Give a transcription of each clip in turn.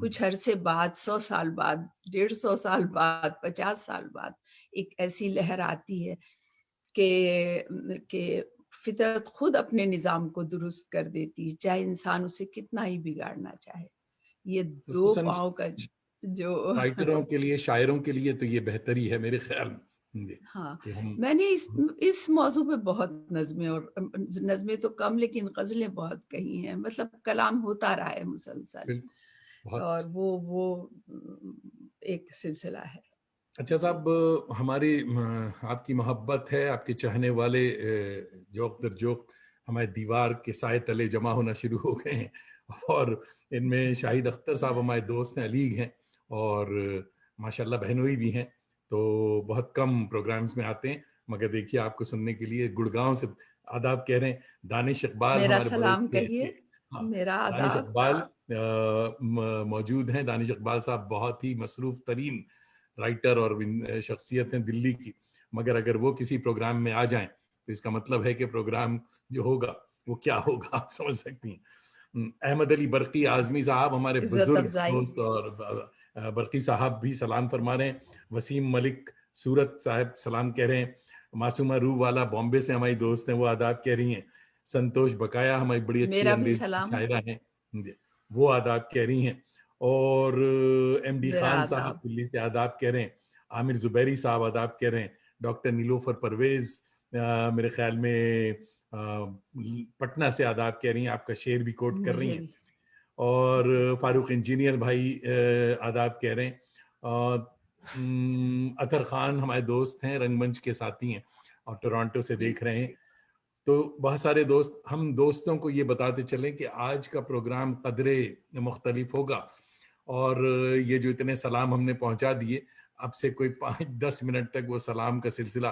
کچھ عرصے بعد 100 سال بعد 150 سال بعد 50 سال بعد ایک ایسی لہر آتی ہے کہ فطرت خود اپنے نظام کو درست کر دیتی ہے، چاہے انسان اسے کتنا ہی بگاڑنا چاہے. یہ دو خصوصاً پاؤں کا جو رائٹروں کے لیے، شاعروں کے لیے تو یہ بہتری ہے میرے خیال میں ہاں، کہ ہم میں نے اس موضوع پہ بہت نظمیں، اور نظمیں تو کم لیکن غزلیں بہت کہی ہیں. مطلب کلام ہوتا رہا ہے مسلسل، بالکل بہت اور وہ ایک سلسلہ ہے. اچھا صاحب، ہماری آپ کی محبت ہے، آپ کے چاہنے والے جوق در جوق ہمارے دیوار کے سائے تلے جمع ہونا شروع ہو گئے ہیں، اور ان میں شاہد اختر صاحب ہمارے دوست ہیں، علی ہیں، اور ماشاءاللہ بہنوئی بھی ہیں. تو بہت کم پروگرامز میں آتے ہیں، مگر دیکھیے آپ کو سننے کے لیے گڑگاؤں سے آداب کہہ رہے ہیں. دانش اقبال میرا ہمارے بڑے سلام کہیے، ہاں، میرا دانش آداب. اقبال موجود ہیں. دانش اقبال صاحب بہت ہی مصروف ترین رائٹر اور شخصیت ہیں دلی کی، مگر اگر وہ کسی پروگرام میں آ جائیں تو اس کا مطلب ہے کہ پروگرام جو ہوگا وہ کیا ہوگا، آپ سمجھ سکتی ہیں. احمد علی برقی اعظمی صاحب ہمارے عزت بزرگ افزائی. دوست، اور برقی صاحب بھی سلام فرما رہے ہیں. وسیم ملک سورت صاحب سلام کہہ رہے ہیں. معصومہ روح والا بامبے سے ہماری دوست ہیں، وہ آداب کہہ رہی ہیں. سنتوش بقایا ہماری بڑی اچھی میرا بھی انگریزی سلام، شاعرہ ہیں، وہ آداب کہہ رہی ہیں. اور ایم ڈی میرا خان آداب. صاحب دلی سے آداب کہہ رہے ہیں. عامر زبیری صاحب آداب کہہ رہے ہیں. ڈاکٹر نیلوفر پرویز میرے خیال میں پٹنہ سے آداب کہہ رہی ہیں، آپ کا شعر بھی کوٹ کر رہی مجھے ہیں. بھی اور جی. فاروق انجینئر بھائی آداب کہہ رہے ہیں. اطہر خان ہمارے دوست ہیں، رنگ منچ کے ساتھی ہیں اور ٹورانٹو سے جی دیکھ رہے ہیں. تو بہت سارے دوست، ہم دوستوں کو یہ بتاتے چلیں کہ آج کا پروگرام قدرے مختلف ہوگا، اور یہ جو اتنے سلام ہم نے پہنچا دیے، اب سے کوئی 5-10 منٹ تک وہ سلام کا سلسلہ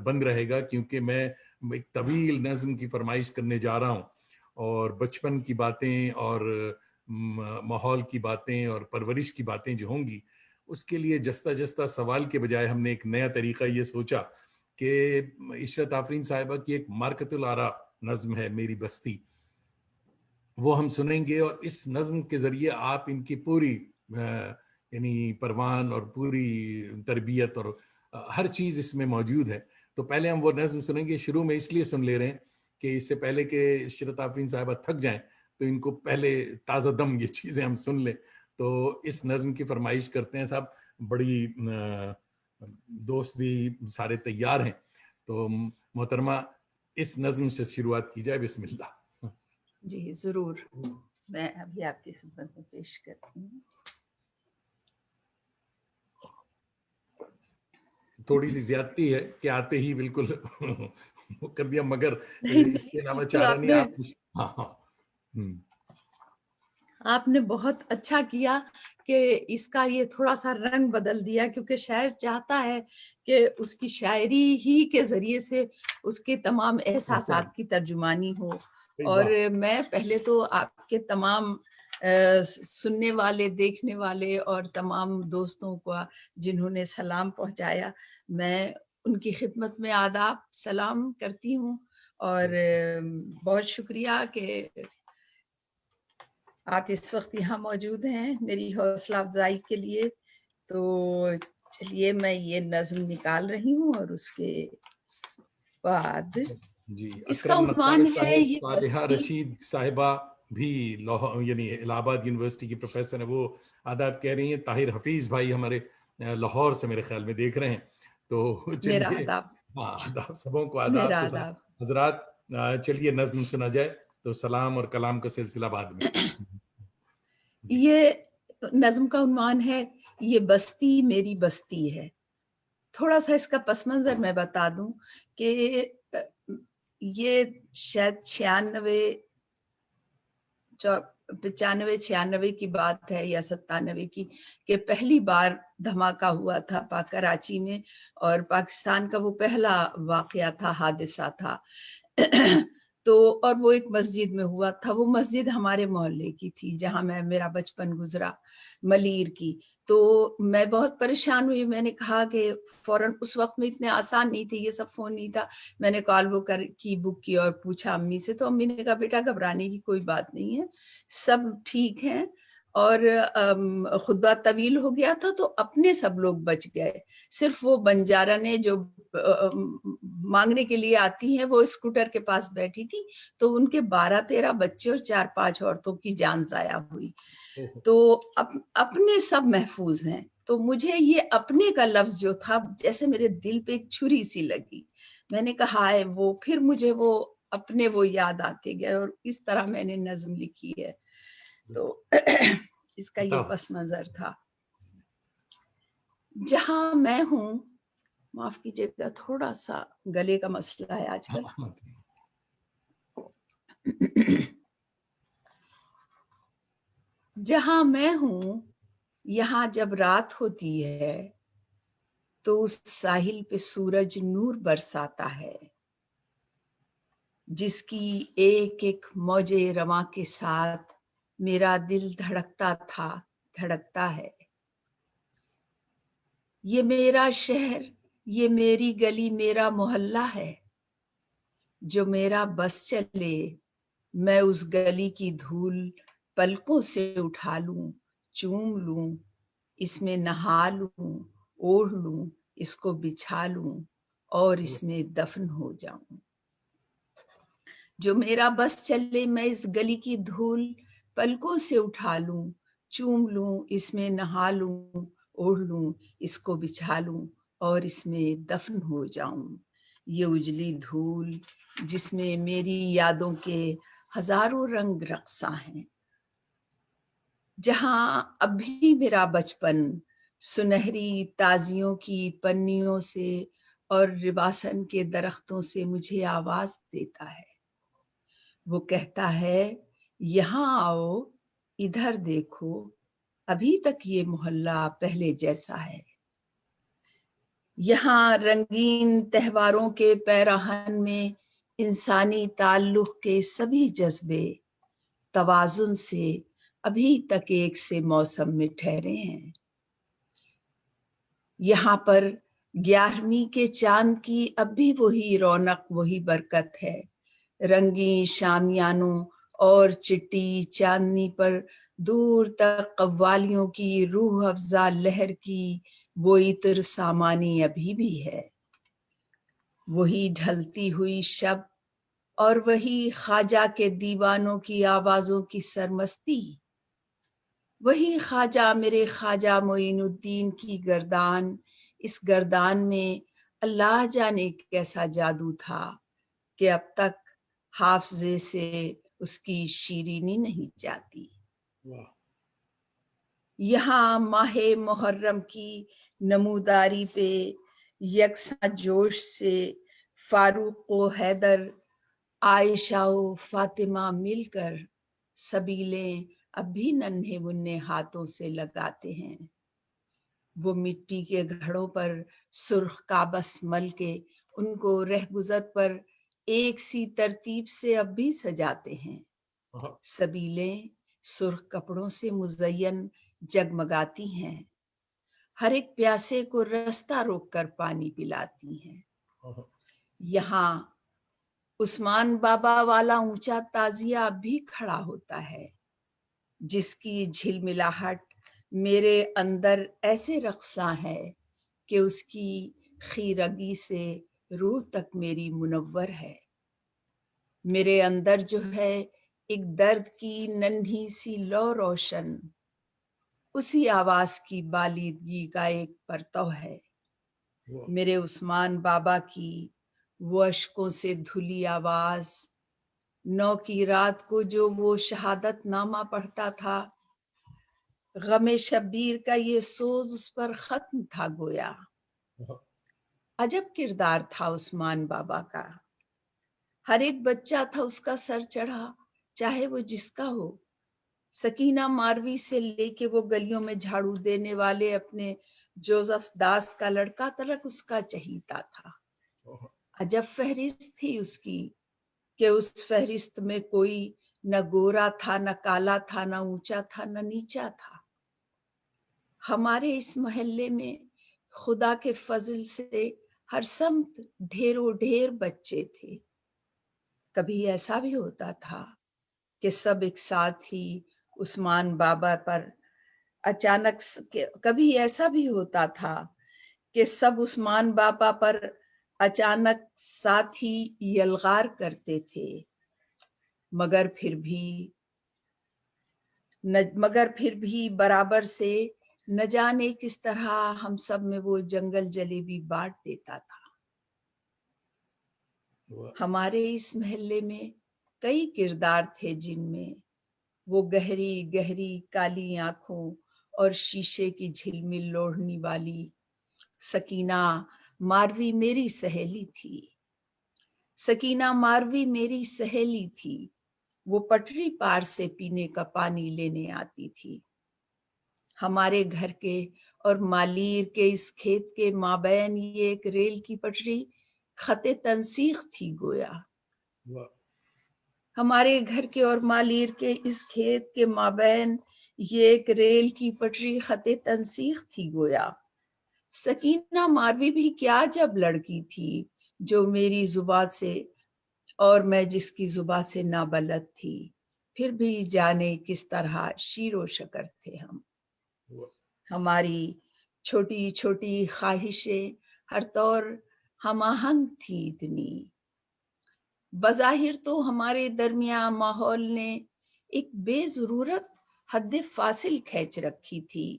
بند رہے گا، کیونکہ میں ایک طویل نظم کی فرمائش کرنے جا رہا ہوں، اور بچپن کی باتیں اور ماحول کی باتیں اور پرورش کی باتیں جو ہوں گی، اس کے لیے جستہ جستہ سوال کے بجائے ہم نے ایک نیا طریقہ یہ سوچا کہ عشرت آفرین صاحبہ کی ایک مارکت الآراء نظم ہے، میری بستی، وہ ہم سنیں گے. اور اس نظم کے ذریعے آپ ان کی پوری یعنی پروان اور پوری تربیت اور ہر چیز اس میں موجود ہے. تو پہلے ہم وہ نظم سنیں گے. شروع میں اس لیے سن لے رہے ہیں کہ اس سے پہلے کہ عشرت آفرین صاحبہ تھک جائیں تو ان کو پہلے تازہ دم یہ چیزیں ہم سن لیں. تو اس نظم کی فرمائش کرتے ہیں صاحب. بڑی دوست بھی سارے تیار ہیں، تو محترمہ اس نظم سے شروعات کی جائے. بسم اللہ. جی ضرور، میں ابھی آپ کی خدمت میں پیش کرتی ہوں. تھوڑی سی زیادتی ہے کہ آتے ہی بالکل کر دیا، مگر نہیں اس کے علاوہ تو چارہ نہیں. آپ ہاں ہاں آپ نے بہت اچھا کیا کہ اس کا یہ تھوڑا سا رنگ بدل دیا، کیونکہ شاعر چاہتا ہے کہ اس کی شاعری ہی کے ذریعے سے اس کے تمام احساسات کی ترجمانی ہو. اور میں پہلے تو آپ کے تمام سننے والے، دیکھنے والے اور تمام دوستوں کو جنہوں نے سلام پہنچایا، میں ان کی خدمت میں آداب سلام کرتی ہوں. اور بہت شکریہ کہ آپ اس وقت یہاں موجود ہیں میری حوصلہ افزائی کے لیے. تو چلیے میں یہ نظم نکال رہی ہوں، اور اس کے بعد جی اس کا اکرم نقار عنوان ہے صاحب، یہ صالحہ بستی. رشید صاحبہ بھی یعنی الہ آباد یونیورسٹی کی پروفیسر ہیں، وہ آداب کہہ رہی ہیں. طاہر حفیظ بھائی ہمارے لاہور سے میرے خیال میں دیکھ رہے ہیں. تو میرا چلیے، آداب، ہاں آداب، سبوں کو آداب میرا کے ساتھ. آداب. حضرات چلیے نظم سنا جائے، تو سلام اور کلام کا سلسلہ بعد میں. جی یہ نظم کا عنوان ہے یہ بستی میری بستی ہے. تھوڑا سا اس کا پس منظر میں بتا دوں کہ یہ شاید 95-96 کی بات ہے یا 97 کی، کہ پہلی بار دھماکہ ہوا تھا کراچی میں، اور پاکستان کا وہ پہلا واقعہ تھا، حادثہ تھا. تو اور وہ ایک مسجد میں ہوا تھا. وہ مسجد ہمارے محلے کی تھی جہاں میرا بچپن گزرا، ملیر کی. تو میں بہت پریشان ہوئی. میں نے کہا کہ فوراً، اس وقت میں اتنے آسان نہیں تھے، یہ سب فون نہیں تھا. میں نے کال بک کی اور پوچھا امی سے. تو امی نے کہا بیٹا گھبرانے کی کوئی بات نہیں ہے، سب ٹھیک ہیں. اور خطبہ طویل ہو گیا تھا تو اپنے سب لوگ بچ گئے، صرف وہ بنجارہ نے جو مانگنے کے لیے آتی ہیں وہ اسکوٹر کے پاس بیٹھی تھی، تو ان کے 12-13 بچے اور 4-5 عورتوں کی جان ضائع ہوئی۔ تو اپنے سب محفوظ ہیں۔ تو مجھے یہ اپنے کا لفظ جو تھا جیسے میرے دل پہ ایک چھری سی لگی، میں نے کہا ہے وہ، پھر مجھے وہ اپنے وہ یاد آتے گئے اور اس طرح میں نے نظم لکھی ہے۔ تو اس کا یہ پس منظر تھا۔ جہاں میں ہوں، معاف کیجیے گا تھوڑا سا گلے کا مسئلہ ہے آج کل۔ جہاں میں ہوں یہاں جب رات ہوتی ہے تو اس ساحل پہ سورج نور برساتا ہے، جس کی ایک ایک موج رواں کے ساتھ میرا دل دھڑکتا تھا، دھڑکتا ہے۔ یہ میرا شہر، یہ میری گلی، میرا محلہ ہے، جو میرا بس چلے میں اس گلی کی دھول پلکوں سے اٹھا لوں، چوم لوں، اس میں نہا لوں، اوڑھ لوں، اس کو بچھا لوں اور اس میں دفن ہو جاؤں۔ جو میرا بس چلے میں اس گلی کی دھول پلکوں سے اٹھا لوں، چوم لوں، اس میں نہا لوں، اوڑھ لوں، اس کو بچھا لوں اور اس میں دفن ہو جاؤں۔ یہ اجلی دھول جس میں میری یادوں کے ہزاروں رنگ رقصاں ہیں، جہاں اب بھی میرا بچپن سنہری تازیوں کی پنیوں سے اور رباسن کے درختوں سے مجھے آواز دیتا ہے۔ وہ کہتا ہے یہاں آؤ، ادھر دیکھو، ابھی تک یہ محلہ پہلے جیسا ہے۔ یہاں رنگین تہواروں کے پیراہن میں انسانی تعلق کے سبھی جذبے توازن سے ابھی تک ایک سے موسم میں ٹھہرے ہیں۔ یہاں پر 11ویں کے چاند کی اب بھی وہی رونق، وہی برکت ہے۔ رنگین شامیانوں اور چٹی چاندنی پر دور تک قوالیوں کی روح افزا لہر کی وہ عطر سامانی ابھی بھی ہے۔ وہی ڈھلتی ہوئی شب اور وہی خواجہ کے دیوانوں کی آوازوں کی سرمستی، وہی خواجہ میرے خواجہ معین الدین کی گردان، اس گردان میں اللہ جانے کیسا جادو تھا کہ اب تک حافظے سے اس کی شیرینی نہیں جاتی۔ یہاں ماہ محرم کی نموداری پہ یکساں جوش سے فاروق و حیدر، عائشہ و فاطمہ مل کر سبیلیں اب بھی ننھے منھے ہاتھوں سے لگاتے ہیں۔ وہ مٹی کے گھڑوں پر سرخ کابس مل کے ان کو رہگزر پر ایک سی ترتیب سے اب بھی سجاتے ہیں۔ سبیلیں سرخ کپڑوں سے مزین جگمگاتی ہیں، ہر ایک پیاسے کو رستہ روک کر پانی پلاتی ہیں۔ یہاں عثمان بابا والا اونچا تعزیہ اب بھی کھڑا ہوتا ہے، جس کی جھلملاہٹ میرے اندر ایسے رقصاں ہے کہ اس کی خیرگی سے روح تک میری منور ہے۔ میرے اندر جو ہے ایک درد کی ننھی سی لو روشن، اسی آواز کی بالیدگی کا ایک پرتو ہے۔ میرے عثمان بابا کی وہ اشکوں سے دھلی آواز، 9 کی رات کو جو وہ شہادت نامہ پڑھتا تھا، غم شبیر کا یہ سوز اس پر ختم تھا گویا۔ عجب کردار تھا عثمان بابا کا، ہر ایک بچہ تھا اس کا سر چڑھا، چاہے وہ جس کا ہو۔ سکینہ ماروی سے لے کے وہ گلیوں میں جھاڑو دینے والے اپنے جوزف داس کا لڑکا تلک اس کا چہیتا تھا۔ عجب فہرست تھی اس کی کہ اس فہرست میں کوئی نہ گورا تھا، نہ کالا تھا، نہ اونچا تھا، نہ نیچا تھا۔ ہمارے اس محلے میں خدا کے فضل سے ہر سمت ڈھیروں ڈھیر بچے تھے۔ کبھی ایسا بھی ہوتا تھا کہ سب ایک ساتھ ہی عثمان بابا پر اچانک کبھی ایسا بھی ہوتا تھا کہ سب عثمان بابا پر اچانک ساتھ ہی یلغار کرتے تھے، مگر پھر بھی برابر سے نہ جانے کس طرح ہم سب میں وہ جنگل جلیبی بانٹ دیتا تھا۔ ہمارے اس محلے میں کئی کردار تھے جن میں وہ گہری گہری کالی آنکھوں اور شیشے کی جھلمل لوڑھنی والی سکینہ ماروی میری سہیلی تھی۔ سکینہ ماروی میری سہیلی تھی، وہ پٹری پار سے پینے کا پانی لینے آتی تھی۔ ہمارے گھر کے اور مالیر کے اس کھیت کے مابین یہ ایک ریل کی پٹری خط تنسیق تھی گویا۔ ہمارے گھر کے اور مالیر کے اس کھیت کے مابین یہ ایک ریل کی پٹری خط تنسیق تھی گویا۔ سکینہ ماروی بھی کیا جب لڑکی تھی جو میری زبان سے اور میں جس کی زبان سے نابلد تھی، پھر بھی جانے کس طرح شیر و شکر تھے ہم۔ ہماری چھوٹی چھوٹی خواہشیں ہر طور ہم آہنگ تھی اتنی۔ بظاہر تو ہمارے درمیان ماحول نے ایک بے ضرورت حد فاصل کھینچ رکھی تھی،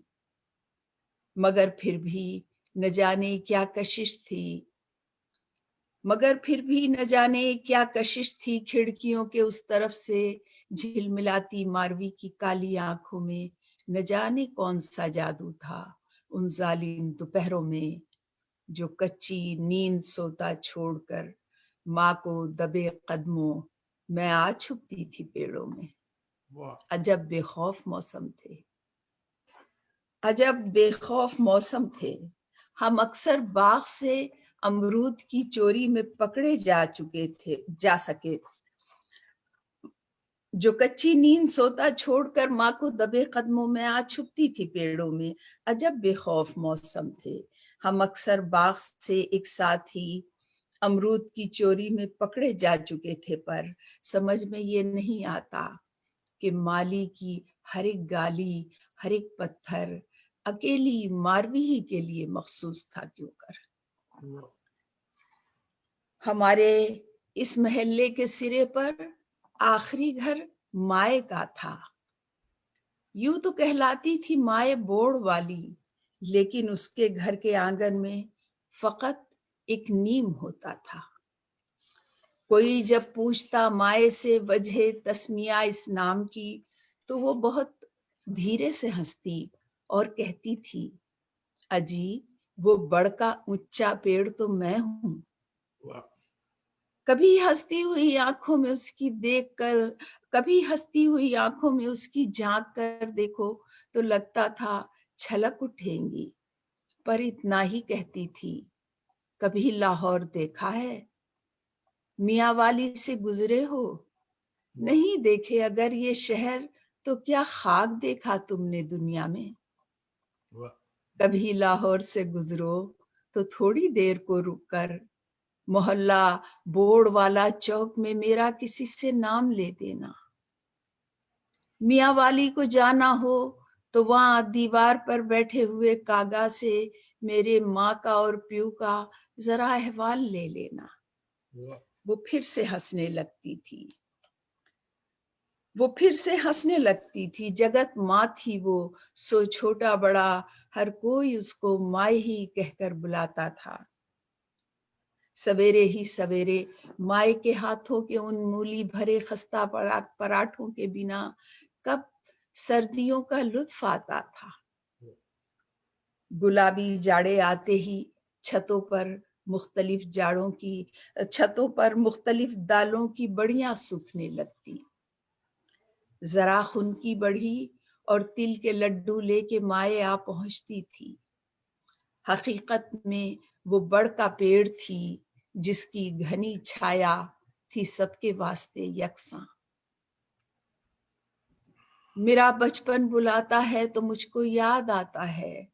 مگر پھر بھی نہ جانے کیا کشش تھی کھڑکیوں کے اس طرف سے جھلملاتی ماروی کی کالی آنکھوں میں نہ جانے کون سا جادو تھا ان ظالم دوپہروں میں جو کچی نیند سوتا چھوڑ کر ماں کو دبے قدموں میں آ چھپتی تھی پیڑوں میں۔ عجب بے خوف موسم تھے۔ ہم اکثر باغ سے امرود کی چوری میں پکڑے جا سکے، جو کچی نیند سوتا چھوڑ کر ماں کو دبے قدموں میں آ چھپتی تھی پیڑوں میں۔ عجب بے خوف موسم تھے۔ ہم اکثر باغ سے ایک ساتھ ہی امرود کی چوری میں پکڑے جا چکے تھے، پر سمجھ میں یہ نہیں آتا کہ مالی کی ہر ایک گالی، ہر ایک پتھر اکیلی ماروی ہی کے لیے مخصوص تھا کیوں کر۔ ہمارے اس محلے کے سرے پر آخری گھر مائے کا تھا۔ یوں تو کہلاتی تھی مائے بوڑ والی، لیکن اس کے گھر کے آنگن میں فقط ایک نیم ہوتا تھا۔ کوئی جب پوچھتا مائے سے وجہ تسمیہ اس نام کی تو وہ بہت دھیرے سے ہنستی اور کہتی تھی، اجی وہ بڑ کا اونچا پیڑ تو میں ہوں۔ کبھی ہنستی ہوئی آنکھوں میں اس کی جھانک کر دیکھو تو لگتا تھا چھلک اٹھیں گی، پر اتنا ہی کہتی تھی، کبھی لاہور دیکھا ہے؟ میاں والی سے گزرے ہو؟ نہیں دیکھے اگر یہ شہر تو کیا خاک دیکھا تم نے دنیا میں؟ کبھی لاہور سے گزرو تو تھوڑی دیر کو رک کر محلہ بوڑ والا چوک میں میرا کسی سے نام لے دینا۔ میاں والی کو جانا ہو تو وہاں دیوار پر بیٹھے ہوئے کاغا سے میرے ماں کا اور پیو کا ذرا احوال لے لینا۔ وہ پھر سے ہنسنے لگتی تھی۔ جگت ماں تھی وہ، سو چھوٹا بڑا ہر کوئی اس کو مائے ہی کہہ کر بلاتا تھا۔ سویرے ہی سویرے مائے کے ہاتھوں کے ان مولی بھرے خستہ پراٹھوں کے بنا کب سردیوں کا لطف آتا تھا۔ گلابی جاڑے آتے ہی چھتوں پر مختلف دالوں کی بڑیاں سوکھنے لگتی۔ ذرا خنکی بڑھی اور تل کے لڈو لے کے مائے آ پہنچتی تھی۔ حقیقت میں وہ بڑ کا پیڑ تھی جس کی گھنی چھایا تھی سب کے واسطے یکساں۔ میرا بچپن بلاتا ہے تو مجھ کو یاد آتا ہے،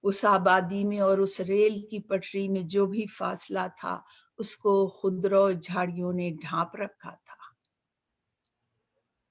اس آبادی میں اور اس ریل کی پٹری میں جو بھی فاصلہ تھا اس کو خضرو جھاڑیوں نے ڈھانپ رکھا تھا۔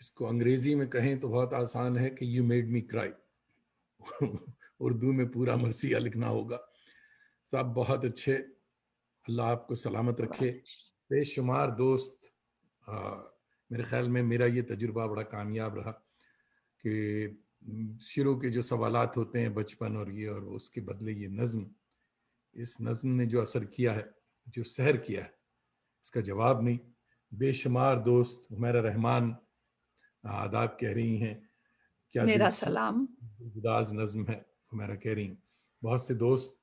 اس کو انگریزی میں کہیں تو بہت آسان ہے کہ یو میڈ می کرائی. اردو میں پورا مرثیہ لکھنا ہوگا. صاحب بہت اچھے, اللہ آپ کو سلامت رکھے. بے شمار دوست, میرے خیال میں میرا یہ تجربہ بڑا کامیاب رہا کہ شروع کے جو سوالات ہوتے ہیں بچپن اور یہ, اور اس کے بدلے یہ نظم, اس نظم نے جو اثر کیا ہے, جو سحر کیا ہے, اس کا جواب نہیں. بے شمار دوست, حمیرہ رحمان آداب کہہ رہی ہیں, کیا میرا دلچسپ سلام. گداز نظم ہے حمیرہ کہہ رہی ہیں. بہت سے دوست,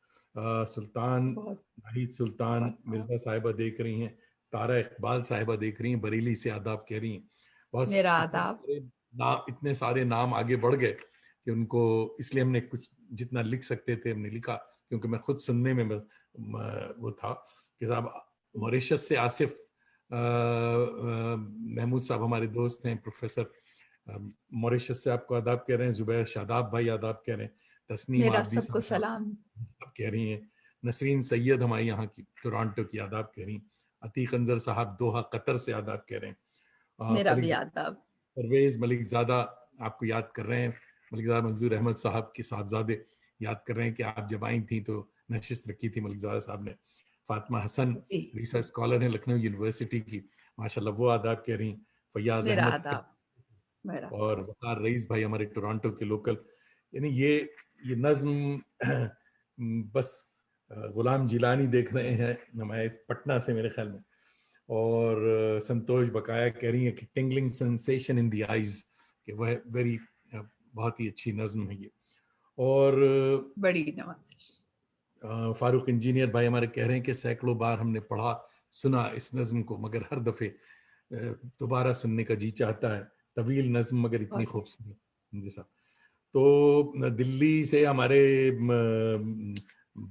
سلطان بہت ناہید سلطان بہت مرزا صاحبہ دیکھ رہی ہیں, تارا اقبال صاحبہ دیکھ رہی ہیں, بریلی سے آداب کہہ رہی ہیں. بہت میرا آداب. اتنے سارے نام آگے بڑھ گئے کہ ان کو, اس لیے ہم نے کچھ جتنا لکھ سکتے تھے ہم نے لکھا, کیونکہ میں خود سننے میں وہ تھا کہ صاحب موریشس سے آصف محمود صاحب ہمارے دوست ہیں, پروفیسر موریشس سے آپ کو آداب کہہ رہے ہیں. زبیر شاداب بھائی آداب کہہ رہے ہیں. تسنیم میرا عابدی سب کو صاحب سلام. آپ کہہ رہی ہیں. نسرین سید ہماری یہاں کی ٹورانٹو کی آداب کہہ رہی ہیں. عتیق انظر صاحب دوحہ قطر سے آداب کہہ رہے ہیں. میرا بھی آداب. پرویز ملک زادہ آپ کو یاد کر رہے ہیں. ملک زادہ منظور احمد صاحب کے صاحبزادے یاد کر رہے ہیں کہ آپ جب آئی تھیں تو نشست رکھی تھی ملک زادہ صاحب نے. فاطمہ حسن ریسرچ اسکالر ہیں لکھنؤ یونیورسٹی کی, ماشاءاللہ وہ آداب کہہ رہی ہیں. فیاض میرا احمد آداب. میرا اور وقار رئیس بھائی ہمارے ٹورانٹو کے لوکل. یعنی یہ نظم بس غلام جیلانی دیکھ رہے ہیں ہمارے پٹنہ سے میرے خیال میں, اور سنتوش بقایا کہہ رہی ہیں کہ ٹنگلنگ سینسیشن ان دی آئیز, کہ وہ ویری بہت ہی اچھی نظم ہے یہ. اور بڑی نوازش. فاروق انجینئر بھائی ہمارے کہہ رہے ہیں کہ سینکڑوں بار ہم نے پڑھا سنا اس نظم کو, مگر ہر دفعے دوبارہ سننے کا جی چاہتا ہے. طویل نظم مگر اتنی خوبصورت. جی صاحب. تو دلی سے ہمارے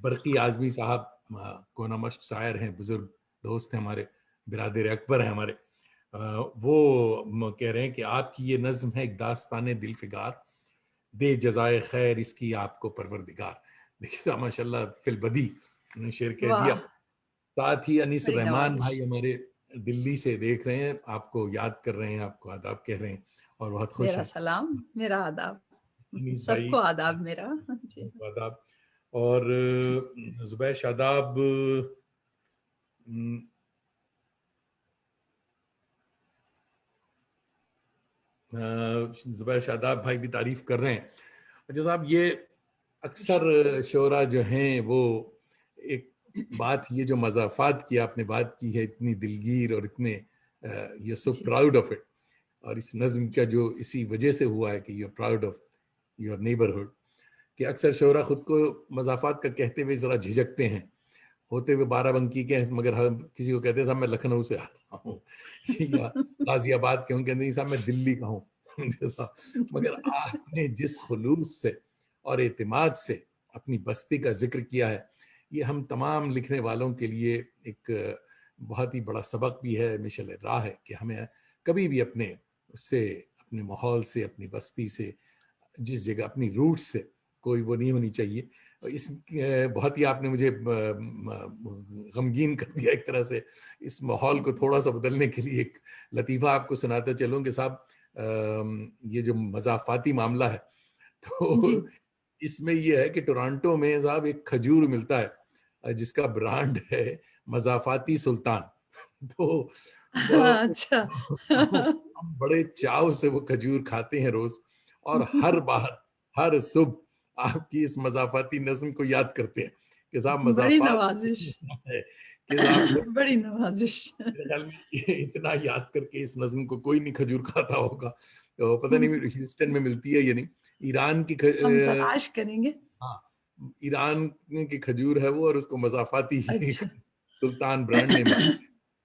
برقی اعظمی صاحب کونا مشق شاعر ہیں, بزرگ دوست ہیں ہمارے, برادر اکبر ہیں ہمارے. وہ کہہ رہے ہیں کہ آپ کی یہ نظم ہے ایک داستان دل فگار, دے جزائے خیر اس کی آپ کو پروردگار. دیکھیے ماشاء اللہ فی البدی انہوں نے شعر کہہ دیا. ساتھ ہی انیس بڑی الرحمان نوازش. بھائی ہمارے دلی سے دیکھ رہے ہیں, آپ کو یاد کر رہے ہیں, آپ کو آداب کہہ رہے ہیں اور بہت خوش میرا ہیں. سلام. میرا آداب. انیس سب بھائی کو آداب میرا. جی آداب. اور زبیر شاداب, زبیر شاداب بھائی بھی تعریف کر رہے ہیں. اچھا صاحب, یہ اکثر شعراء جو ہیں وہ ایک بات, یہ جو مضافات کی آپ نے بات کی ہے اتنی دلگیر اور اتنے you so proud of it, اور اس نظم کا جو اسی وجہ سے ہوا ہے کہ you proud of your neighbourhood, کہ اکثر شعراء خود کو مضافات کا کہتے ہوئے ذرا جھجکتے ہیں, ہوتے ہوئے بارہ بنکی کے, مگر ہم کسی کو کہتے ہیں صاحب میں لکھنؤ سے آ رہا ہوں, یا غازی آباد کے ہوں کہتے ہیں صاحب میں دلی کا ہوں. مگر آپ نے جس خلوص سے اور اعتماد سے اپنی بستی کا ذکر کیا ہے, یہ ہم تمام لکھنے والوں کے لیے ایک بہت ہی بڑا سبق بھی ہے, مشعل راہ ہے, کہ ہمیں کبھی بھی اپنے اس سے, اپنے ماحول سے, اپنی بستی سے, جس جگہ اپنی روٹ سے کوئی وہ نہیں ہونی چاہیے. اس بہت ہی آپ نے مجھے غمگین کر دیا ایک طرح سے. اس ماحول کو تھوڑا سا بدلنے کے لیے ایک لطیفہ آپ کو سناتا چلوں کہ صاحب یہ جو مضافاتی معاملہ ہے, تو اس میں یہ ہے کہ ٹورانٹو میں صاحب ایک کھجور ملتا ہے جس کا برانڈ ہے مضافاتی سلطان. تو اچھا. ہم بڑے چاؤ سے وہ کھجور کھاتے ہیں روز, اور ہر بار ہر صبح آپ کی اس مضافاتی نظم کو یاد کرتے ہیں کہ صاحب بڑی مضافات نوازش. ہے, کہ صاحب بڑی نوازش. میرے خیال میں اتنا یاد کر کے اس نظم کو کوئی نہیں کھجور کھاتا ہوگا. تو پتہ نہیں ہیوسٹن میں ملتی ہے یا نہیں. ایران کی ہم تلاش کریں گے. ہاں, ایران کی کھجور ہے وہ, اور اس کو مضافاتی اچھا. سلطان برانڈ نیم ہے.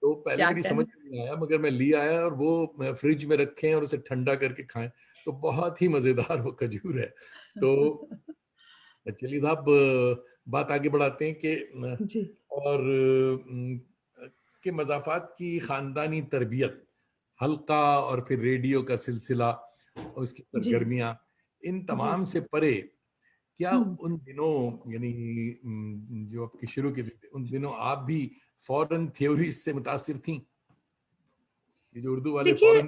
تو پہلے کیا میری کہنا. سمجھ نہیں آیا, مگر میں لے آیا اور وہ فریج میں رکھیں اور اسے ٹھنڈا کر کے کھائیں, تو بہت ہی مزیدار وہ کھجور ہے. تو چلیے صاحب بات آگے بڑھاتے ہیں کہ جی. اور کہ مضافات کی خاندانی تربیت, حلقہ اور پھر ریڈیو کا سلسلہ اور اس کی سرگرمیاں, ان تمام سے پرے کیا ان دنوں, یعنی جو آپ کے شروع کے دن, ان دنوں آپ بھی فورن تھیوریز سے متاثر تھیں؟ یہ جو اردو والے دیکھیے فورن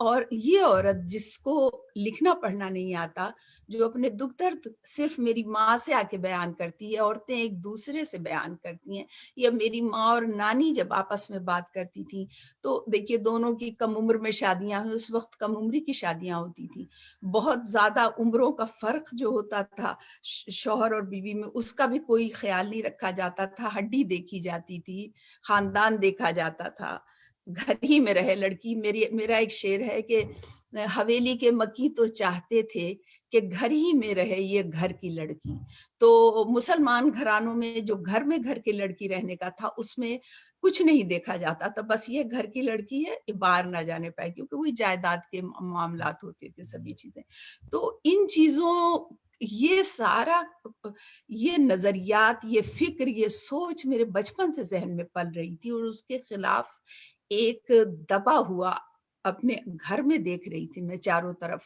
اور یہ عورت جس کو لکھنا پڑھنا نہیں آتا، جو اپنے دکھ درد صرف میری ماں سے آ کے بیان کرتی ہے، عورتیں ایک دوسرے سے بیان کرتی ہیں، یا میری ماں اور نانی جب آپس میں بات کرتی تھیں تو دیکھیے دونوں کی کم عمر میں شادیاں ہوئی، اس وقت کم عمری کی شادیاں ہوتی تھیں، بہت زیادہ عمروں کا فرق جو ہوتا تھا شوہر اور بیوی میں، اس کا بھی کوئی خیال نہیں رکھا جاتا تھا، ہڈی دیکھی جاتی تھی، خاندان دیکھا جاتا تھا، گھر ہی میں رہے لڑکی۔ میرا ایک شعر ہے کہ حویلی کے مکی تو چاہتے تھے کہ گھر ہی میں رہے یہ گھر کی لڑکی۔ تو مسلمان گھرانوں میں جو گھر میں گھر کی لڑکی رہنے کا تھا، اس میں کچھ نہیں دیکھا جاتا تھا، بس یہ گھر کی لڑکی ہے، یہ باہر نہ جانے پائے، کیونکہ وہی جائیداد کے معاملات ہوتے تھے، سبھی چیزیں۔ تو ان چیزوں، یہ سارا، یہ نظریات، یہ فکر، یہ سوچ میرے بچپن سے ذہن میں پل رہی تھی، اور اس کے خلاف ایک دبا ہوا اپنے گھر میں دیکھ رہی تھی میں چاروں طرف،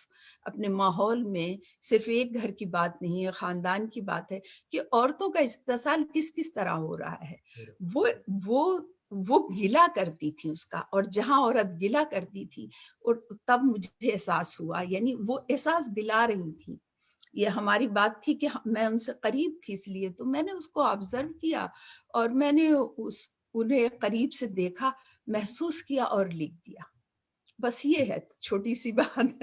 اپنے ماحول میں۔ صرف ایک گھر کی بات نہیں ہے، خاندان کی بات ہے کہ عورتوں کا استحصال کس کس طرح ہو رہا ہے۔ وہ وہ وہ گلا کرتی تھی اس کا، اور جہاں عورت گلا کرتی تھی، اور تب مجھے احساس ہوا، یعنی وہ احساس دلا رہی تھی۔ یہ ہماری بات تھی کہ میں ان سے قریب تھی، اس لیے تو میں نے اس کو آبزرو کیا، اور میں نے انہیں قریب سے دیکھا، محسوس کیا اور لکھ دیا۔ بس یہ ہے چھوٹی سی بات،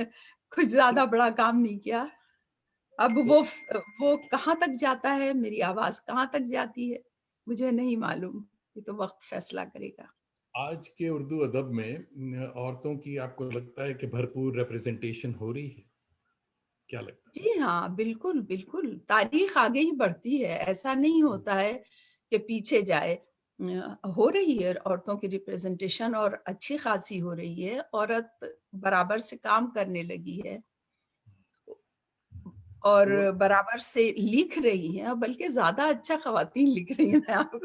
کچھ زیادہ بڑا کام نہیں کیا۔ اب وہ کہاں تک جاتا ہے، میری آواز کہاں تک جاتی ہے، مجھے نہیں معلوم، یہ تو وقت فیصلہ کرے گا۔ آج کے اردو ادب میں عورتوں کی آپ کو لگتا ہے کہ بھرپور ریپریزنٹیشن ہو رہی ہے؟ کیا لگتا جی ہاں، بالکل بالکل، تاریخ آگے ہی بڑھتی ہے، ایسا نہیں ہوتا ہے کہ پیچھے جائے۔ ہو رہی ہے عورتوں کی ریپریزنٹیشن، اور اچھی خاصی ہو رہی ہے، عورت برابر سے کام کرنے لگی ہے، اور ہے؟ برابر سے لکھ رہی ہیں، بلکہ زیادہ اچھا خواتین لکھ رہی ہیں، میں آپ کو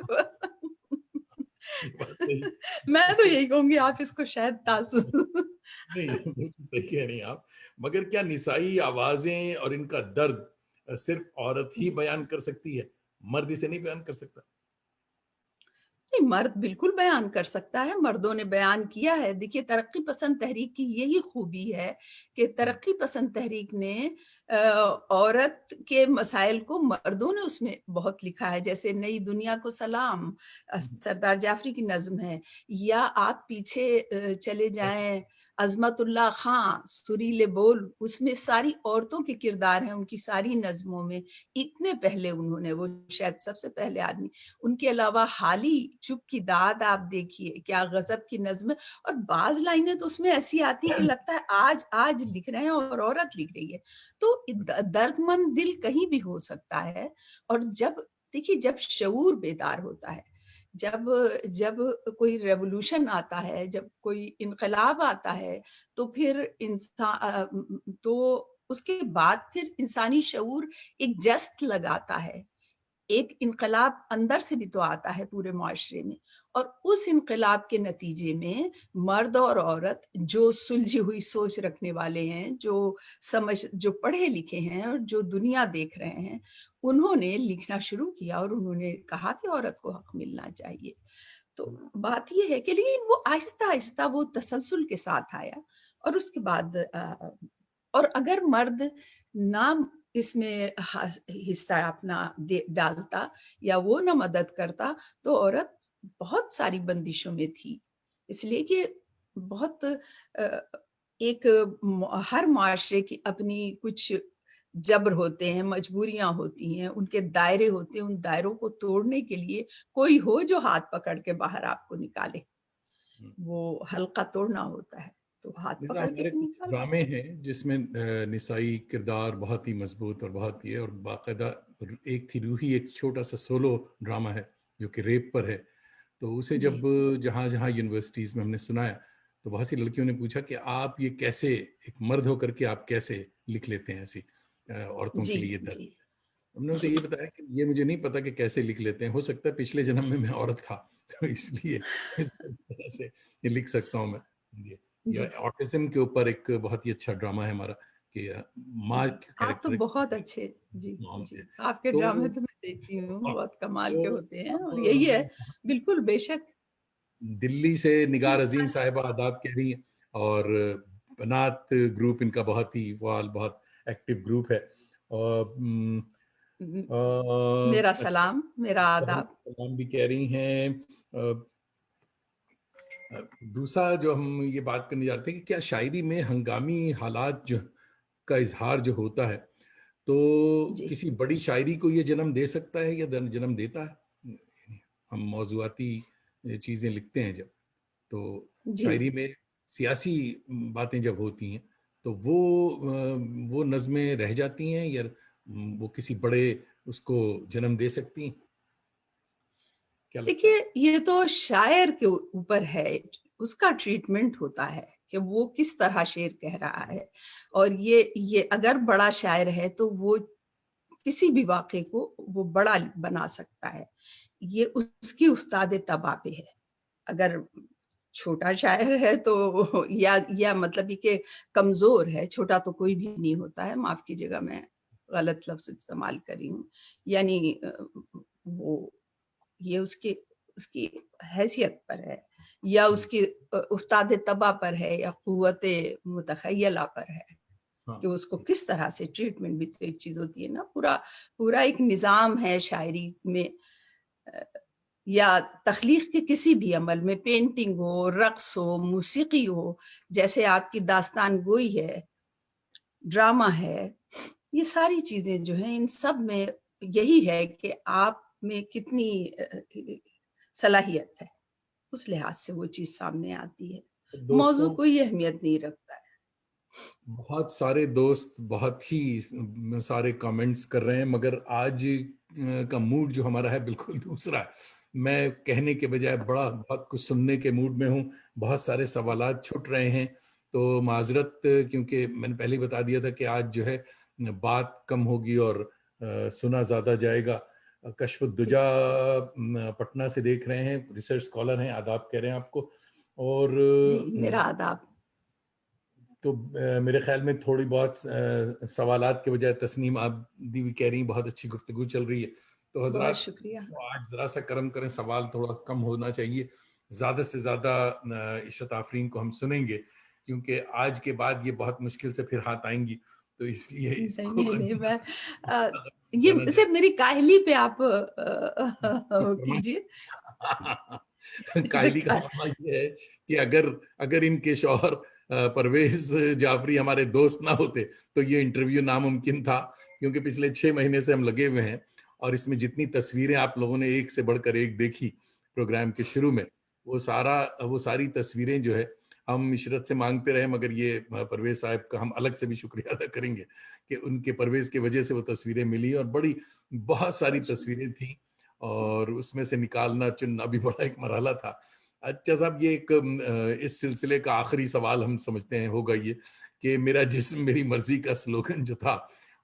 یہ بات صحیح میں تو یہی کہوں گی، آپ اس کو شاید تاثر نہیں، بالکل صحیح کہہ رہی ہیں آپ، مگر کیا نسائی آوازیں اور ان کا درد صرف عورت ہی جی بیان کر سکتی ہے، مرد اسے نہیں بیان کر سکتا؟ نہیں، مرد بالکل بیان کر سکتا ہے، مردوں نے بیان کیا ہے۔ دیکھیے ترقی پسند تحریک کی یہی خوبی ہے کہ ترقی پسند تحریک نے عورت کے مسائل کو، مردوں نے اس میں بہت لکھا ہے، جیسے نئی دنیا کو سلام، سردار جعفری کی نظم ہے، یا آپ پیچھے چلے جائیں عظمت اللہ خان سریلے بول، اس میں ساری عورتوں کے کردار ہیں ان کی ساری نظموں میں، اتنے پہلے انہوں نے، وہ شاید سب سے پہلے آدمی۔ ان کے علاوہ حالی چپ کی داد آپ دیکھیے، کیا غضب کی نظم ہے، اور بعض لائنیں تو اس میں ایسی آتی ہیں کہ لگتا ہے آج لکھ رہے ہیں اور عورت لکھ رہی ہے۔ تو درد مند دل کہیں بھی ہو سکتا ہے، اور دیکھیے جب شعور بیدار ہوتا ہے، جب کوئی ریولوشن آتا ہے، جب کوئی انقلاب آتا ہے، تو پھر تو اس کے بعد پھر انسانی شعور ایک جست لگاتا ہے، ایک انقلاب اندر سے بھی تو آتا ہے پورے معاشرے میں، اور اس انقلاب کے نتیجے میں مرد اور عورت جو سلجھی ہوئی سوچ رکھنے والے ہیں، جو پڑھے لکھے ہیں اور جو دنیا دیکھ رہے ہیں، انہوں نے لکھنا شروع کیا، اور انہوں نے کہا کہ عورت کو حق ملنا چاہیے۔ تو بات یہ ہے کہ لیکن وہ آہستہ آہستہ وہ تسلسل کے ساتھ آیا، اور اس کے بعد اور اگر مرد نام اس میں حصہ اپنا ڈالتا، یا وہ نہ مدد کرتا، تو عورت بہت ساری بندشوں میں تھی، اس لیے کہ بہت ایک ہر معاشرے کی اپنی کچھ جبر ہوتے ہیں، مجبوریاں ہوتی ہیں، ان کے دائرے ہوتے ہیں، ان دائروں کو توڑنے کے لیے کوئی ہو جو ہاتھ پکڑ کے باہر آپ کو نکالے، وہ حلقہ توڑنا ہوتا ہے، تو ہاتھ مرزا، پکڑ کے ہمارے تو کچھ نکالو۔ ڈرامے ہیں جس میں نسائی کردار بہت ہی مضبوط اور بہت ہی ہے، اور باقاعدہ ایک تھی روحی، ایک چھوٹا سا سولو ڈرامہ ہے جو کہ ریپ پر ہے، تو اسے جی جب جہاں جہاں یونیورسٹیز میں ہم نے سنایا تو بہت سی لڑکیوں نے پوچھا کہ آپ یہ کیسے، ایک مرد ہو کر کے آپ کیسے لکھ لیتے ہیں ایسی عورتوں کے جی لیے درد؟ جی ہم نے اسے جی یہ بتایا کہ یہ مجھے نہیں پتا کہ کیسے لکھ لیتے ہیں، ہو سکتا ہے پچھلے جنم میں عورت تھا تو اس لیے اس طرح سے یہ لکھ سکتا ہوں میں۔ یہ جی آٹزم کے اوپر ایک بہت ہی اچھا ڈرامہ ہے ہمارا، کہ جی، ماں کا آپ تو کریکٹر بہت اچھے، جی مام جی، ہے، آپ کے تو ڈرامے تو میں دیکھتی ہوں، بہت کمال کے تو ہوتے ہیں، اب اور یہی ہم ہے، نے بالکل بے شک۔ دلی سے نگار عظیم صاحبہ آداب کہہ رہی ہیں، اور بنات گروپ ان کا بہت ہی فعال، بہت ایکٹیو گروپ ہے. اور میرا اچھا، سلام، میرا آداب. سلام بھی کہہ رہی ہیں. دوسرا جو ہم یہ بات کرنے جاتے ہیں کہ کیا شاعری میں ہنگامی حالات جو کا اظہار جو ہوتا ہے تو جی کسی بڑی شاعری کو یہ جنم دے سکتا ہے یا جنم دیتا ہے؟ ہم موضوعاتی چیزیں لکھتے ہیں جب، تو جی شاعری میں سیاسی باتیں جب ہوتی ہیں تو وہ نظمیں رہ جاتی ہیں یا وہ کسی بڑے اس کو جنم دے سکتی ہیں؟ کیا لگتا دیکھیے، ہے؟ یہ تو شاعر کے اوپر ہے، اس کا ٹریٹمنٹ ہوتا ہے کہ وہ کس طرح شعر کہہ رہا ہے. اور یہ اگر بڑا شاعر ہے تو وہ کسی بھی واقعے کو وہ بڑا بنا سکتا ہے. یہ اس کی استاد طبع پہ ہے. اگر چھوٹا شاعر ہے تو یا مطلب یہ کہ کمزور ہے، چھوٹا تو کوئی بھی نہیں ہوتا ہے، معاف کیجیے گا میں غلط لفظ استعمال کری ہوں، یعنی وہ یہ اس کی حیثیت پر ہے، یا اس کی استاد طبع پر ہے، یا قوت متخیلہ پر ہے ہاں کہ اس کو کس طرح سے ٹریٹمنٹ بھی تو ایک چیز ہوتی ہے نا. پورا ایک نظام ہے شاعری میں، یا تخلیق کے کسی بھی عمل میں، پینٹنگ ہو، رقص ہو، موسیقی ہو، جیسے آپ کی داستان گوئی ہے، ڈرامہ ہے. یہ ساری چیزیں جو ہیں ان سب میں یہی ہے کہ آپ میں کتنی صلاحیت ہے، اس لحاظ سے وہ چیز سامنے آتی ہے. موضوع دوستوں، کوئی اہمیت نہیں رکھتا ہے. بہت سارے دوست بہت ہی سارے کامنٹس کر رہے ہیں، مگر آج کا موڈ جو ہمارا ہے بالکل دوسرا ہے. میں کہنے کے بجائے بہت کچھ سننے کے موڈ میں ہوں. بہت سارے سوالات چھٹ رہے ہیں، تو معذرت، کیونکہ میں نے پہلے ہی بتا دیا تھا کہ آج جو ہے بات کم ہوگی اور سنا زیادہ جائے گا. کشف ٹھیک. الدجا پٹنہ سے دیکھ رہے ہیں، ریسرچ اسکالر ہیں، آداب کہہ رہے ہیں آپ کو. اور جی میرا آداب. تو میرے خیال میں تھوڑی بہت سوالات کے بجائے تسنیم آپ بھی کہہ رہی ہیں بہت اچھی گفتگو چل رہی ہے. تو بہت حضرات شکریہ. آج ذرا سا کرم کریں، سوال تھوڑا کم ہونا چاہیے، زیادہ سے زیادہ عشرت آفرین کو ہم سنیں گے، کیونکہ آج کے بعد یہ بہت مشکل سے پھر ہاتھ آئیں گی، تو اس لیے اس نہیں کو نہیں نہیں، میں جانا یہ صرف میری کاہلی پہ آپ چاہیے. کیجیے. کائلی کا معاملہ یہ ہے کہ اگر ان کے شوہر پرویز جعفری ہمارے دوست نہ ہوتے تو یہ انٹرویو ناممکن تھا، کیونکہ پچھلے 6 مہینے سے ہم لگے ہوئے ہیں، اور اس میں جتنی تصویریں آپ لوگوں نے ایک سے بڑھ کر ایک دیکھی پروگرام کے شروع میں، وہ ساری تصویریں جو ہے ہم عشرت سے مانگتے رہے، مگر یہ پرویز صاحب کا ہم الگ سے بھی شکریہ ادا کریں گے کہ ان کے پرویز کی وجہ سے وہ تصویریں ملی، اور بہت ساری تصویریں تھیں، اور اس میں سے نکالنا چننا بھی بڑا ایک مرحلہ تھا. اچھا صاحب، یہ ایک اس سلسلے کا آخری سوال ہم سمجھتے ہیں ہوگا یہ کہ میرا جسم میری مرضی کا سلوگن جو تھا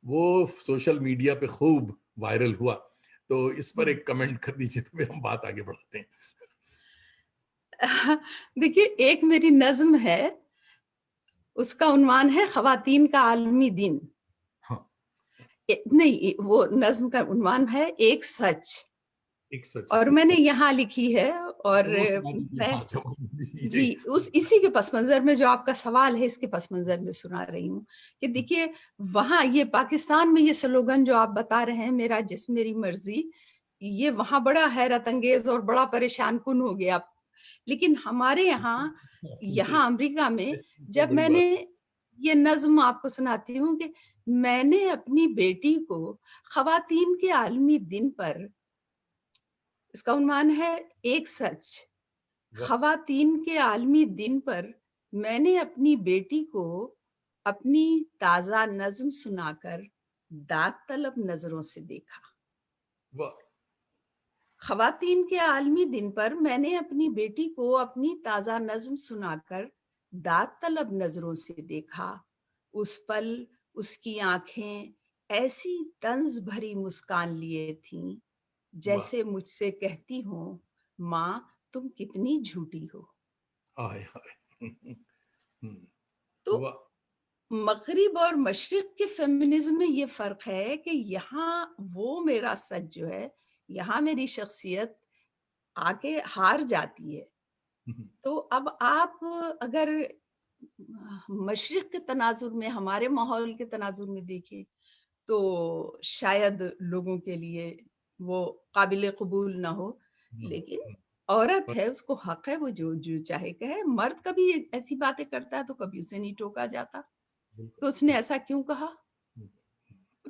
وہ سوشل میڈیا پہ خوب وائرل ہوا، تو اس پر ایک کمنٹ کر دیجئے تو پھر ہم بات آگے بڑھتے ہیں. دیکھیے، ایک میری نظم ہے، اس کا عنوان ہے خواتین کا عالمی دن. ہاں، نہیں، وہ نظم کا عنوان ہے ایک سچ، ایک سچ اور میں نے یہاں لکھی ہے. اور وہ سنا دیجیے. میں ہاں، جواب جی دیجیے. اسی کے پس منظر میں جو آپ کا سوال ہے، اس کے پس منظر میں سنا رہی ہوں کہ دیکھیے، وہاں یہ پاکستان میں یہ سلوگن جو آپ بتا رہے ہیں، میرا جسم میری مرضی، یہ وہاں بڑا حیرت انگیز اور بڑا پریشان کن ہو گیا. لیکن ہمارے یہاں امریکہ میں، جب بڑی میں بات. نے یہ نظم آپ کو سناتی ہوں کہ میں نے اپنی بیٹی کو خواتین کے عالمی دن پر، اس کا عنوان ہے ایک سچ، خواتین کے عالمی دن پر میں نے اپنی بیٹی کو اپنی تازہ نظم سنا کر داد طلب نظروں سے دیکھا. خواتین کے عالمی دن پر میں نے اپنی بیٹی کو اپنی تازہ نظم سنا کر داد طلب نظروں سے دیکھا. اس پل اس کی آنکھیں ایسی طنز بھری مسکان لیے تھیں جیسے مجھ سے کہتی ہوں، ماں تم کتنی جھوٹی ہو. تو مغرب اور مشرق کے فیمنزم میں یہ فرق ہے کہ یہاں وہ میرا سچ جو ہے، یہاں میری شخصیت آ کے ہار جاتی ہے. تو اب آپ اگر مشرق کے تناظر میں، ہمارے ماحول کے تناظر میں دیکھیں تو شاید لوگوں کے لیے وہ قابل قبول نہ ہو، لیکن عورت ہے، اس کو حق ہے وہ جو چاہے کہے. مرد کبھی ایسی باتیں کرتا ہے تو کبھی اسے نہیں ٹوکا جاتا کہ اس نے ایسا کیوں کہا.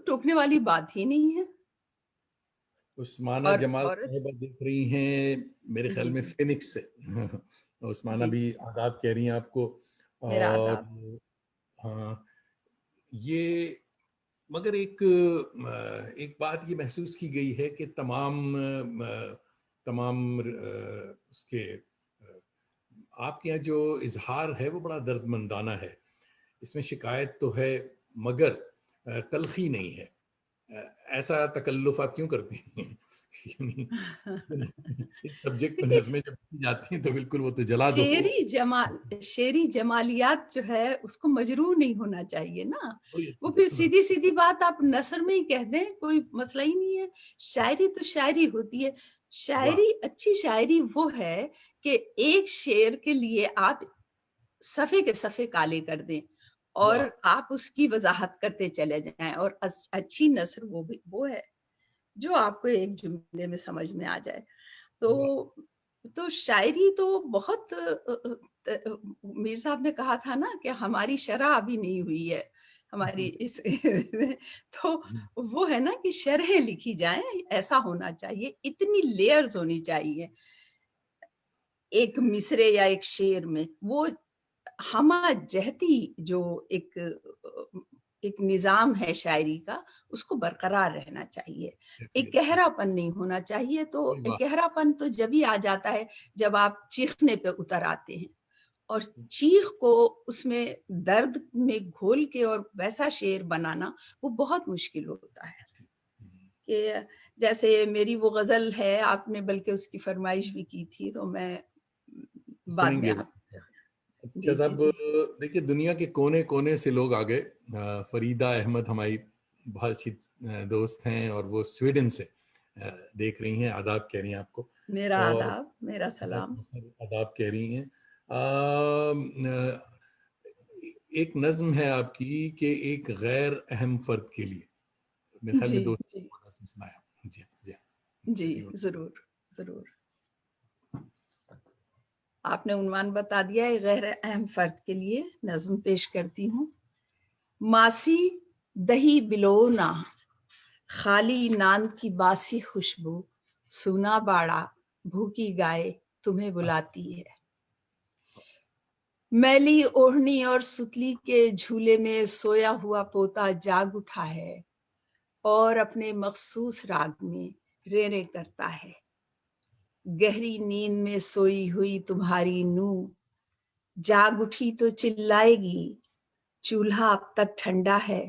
ٹوکنے والی بات ہی نہیں ہے. عثمانہ اور جمال عورت، صاحبہ دیکھ رہی ہیں میرے خیال جی میں جی فینکس سے. عثمانہ جی، بھی آداب کہہ رہی ہیں آپ کو. میرا اور آداب. ہاں یہ مگر ایک بات یہ محسوس کی گئی ہے کہ تمام اس کے آپ کے یہاں جو اظہار ہے وہ بڑا درد مندانہ ہے. اس میں شکایت تو ہے مگر تلخی نہیں ہے. ایسا تکلف آپ کیوں کرتی ہیں؟ اس سبجیکٹ پہ دیکھیے، نظمیں جب کی جاتی ہیں تو بالکل وہ تو جلا دو. شعری جمالیات جو ہے اس کو مجروح نہیں ہونا چاہیے نا. وہ پھر بالکل سیدھی سیدھی بات آپ نثر میں ہی کہہ دیں، کوئی مسئلہ ہی نہیں ہے. شاعری تو شاعری ہوتی ہے. واہ شاعری، اچھی شاعری وہ ہے کہ ایک شعر کے لیے آپ صفحے کے صفحے کالے کر دیں اور واہ آپ اس کی وضاحت کرتے چلے جائیں. اور اچھی نثر وہ ہے جو آپ کو ایک جملے میں سمجھ میں آ جائے. واہ تو شاعری تو بہت، میر صاحب نے کہا تھا نا کہ ہماری شرح ابھی نہیں ہوئی ہے ہماری اس تو وہ ہے نا کہ شرحیں لکھی جائیں. ایسا ہونا چاہیے، اتنی لیئرز ہونی چاہیے ایک مصرے یا ایک شعر میں. وہ ہمہ جہتی جو ایک نظام ہے شاعری کا، اس کو برقرار رہنا چاہیے. ایک گہرا پن نہیں ہونا چاہیے. تو ایک گہرا پن تو جب ہی آ جاتا ہے جب آپ چیخنے پہ اتر آتے ہیں، اور چیخ کو اس میں درد میں گھول کے اور ویسا شعر بنانا وہ بہت مشکل ہوتا ہے. کہ جیسے میری وہ غزل ہے، آپ نے بلکہ اس کی فرمائش بھی کی تھی، تو میں بعد سنیں میں گے. آپ. اچھا جی جی صاحب، جی دیکھیے دنیا کے کونے کونے سے لوگ آ گئے. فریدہ احمد ہماری بہت اچھی دوست ہیں اور وہ سویڈن سے دیکھ رہی ہیں. آداب کہہ رہی ہیں آپ کو. میرا اور آداب، میرا سلام. آداب کہہ رہی ہیں. ایک نظم ہے آپ کی کہ ایک غیر اہم فرد کے لیے. میرے خیال میں جی دوست جی کو نظم سنایا. جی جی جی، ضرور ضرور. آپ نے عنوان بتا دیا ہے. غیر اہم فرد کے لیے نظم پیش کرتی ہوں. ماسی دہی بلونا، خالی نان کی باسی خوشبو، سونا باڑا بھوکی گائے تمہیں بلاتی ہے. میلی اوڑھنی اور ستلی کے جھولے میں سویا ہوا پوتا جاگ اٹھا ہے اور اپنے مخصوص راگ میں رے رے کرتا ہے. گہری نیند میں سوئی ہوئی تمہاری نو جاگ اٹھی تو چلائے گی، چولہا اب تک ٹھنڈا ہے،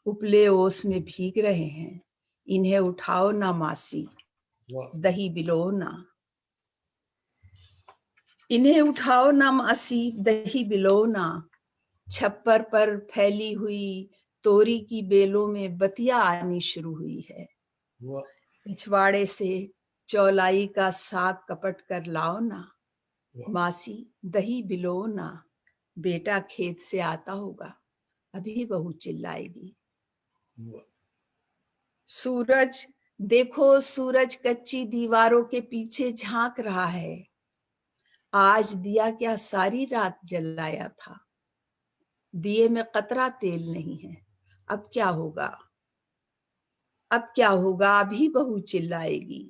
اپلے اوس میں بھیگ رہے ہیں، انہیں اٹھاؤ نہ ماسی دہی بلو نہ. انہیں اٹھاؤ نہ ماسی دہی بلو نہ. چھپر پر پھیلی ہوئی توری کی بیلوں میں بتیا آنی شروع ہوئی ہے. پچھواڑے سے چولائی کا ساگ کپٹ کر لاؤ نہ. ماسی دہی بلو نہ. بیٹا کھیت سے آتا ہوگا، ابھی بہو چلائے گی. سورج دیکھو، سورج کچی دیواروں کے پیچھے جھانک رہا ہے. آج دیا کیا ساری رات جلایا تھا، دیے میں قطرہ تیل نہیں ہے. اب کیا ہوگا، اب کیا ہوگا، ابھی بہو چلائے گی.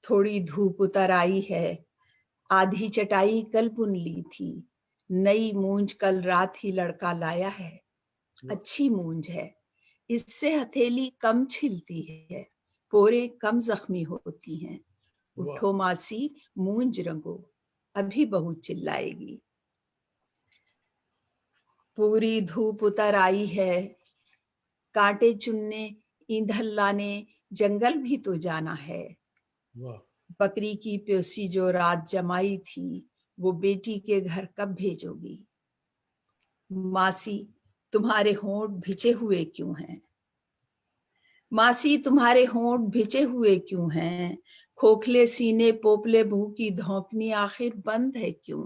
تھوڑی دھوپ اتر آئی ہے، آدھی چٹائی کل بن لی تھی، نئی مونج کل رات ہی لڑکا لایا ہے. اچھی مونج ہے، اس سے ہتھیلی کم چھلتی ہے، پورے کم زخمی ہوتی ہیں. اٹھو ماسی مونج رنگو، ابھی بہو چلائے گی. پوری دھوپ اتر آئی ہے، کانٹے چننے ایندھن لانے جنگل بھی تو جانا ہے. بکری کی پیوسی جو رات جمائی تھی، وہ بیٹی کے گھر کب بھیجو گی. ماسی تمہارے ہونٹ بھچے ہوئے کیوں ہیں، ماسی تمہارے ہونٹ بھچے ہوئے کیوں ہیں. کھوکھلے سینے پوپلے بہو کی دھونکنی آخر بند ہے کیوں.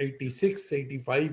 86 85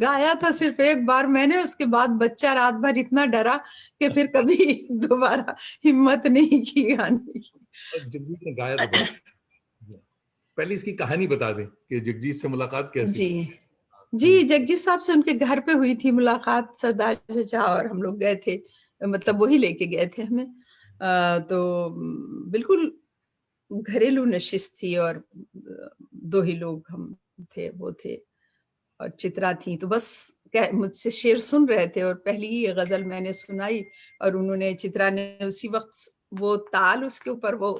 گایا تھا صرف ایک بار میں نے, اس کے بعد بچہ رات بھر اتنا ڈرا کہ پھر کبھی دوبارہ ہمت نہیں کی گانے کی. جگجیت نے گایا تو بہت. پہلے اس کی کہانی بتا دیں کہ جگجیت سے ملاقات کیسی جی ہوئی. جی, جگجیت صاحب سے ان کے گھر پہ ہوئی تھی ملاقات, سردار چچا اور ہم لوگ گئے تھے, مطلب وہی لے کے گئے تھے ہمیں. تو بالکل گھریلو نشست تھی اور دو ہی لوگ ہم تھے, وہ تھے اور چترا تھی. تو بس مجھ سے شعر سن رہے تھے اور پہلی ہی غزل میں نے سنائی اور انہوں نے, چترا نے اسی وقت وہ تال اس کے اوپر وہ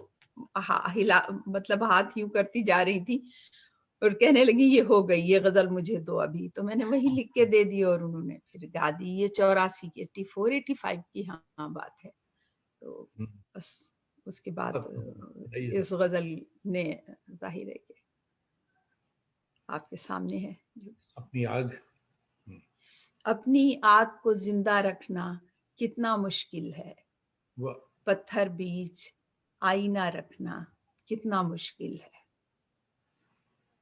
مطلب ہاتھ یوں کرتی جا رہی تھی اور کہنے لگی یہ ہو گئی, یہ غزل مجھے دو ابھی. تو میں نے وہی لکھ کے دے دی اور انہوں نے پھر گا دی. یہ 84 کی 84-85 کی ہاں بات ہے. تو بس اس کے بعد اس غزل نے ظاہر ہے کہ آپ کے سامنے ہے. اپنی آگ, اپنی آگ کو زندہ رکھنا کتنا مشکل ہے, پتھر بیچ آئینہ رکھنا کتنا مشکل ہے.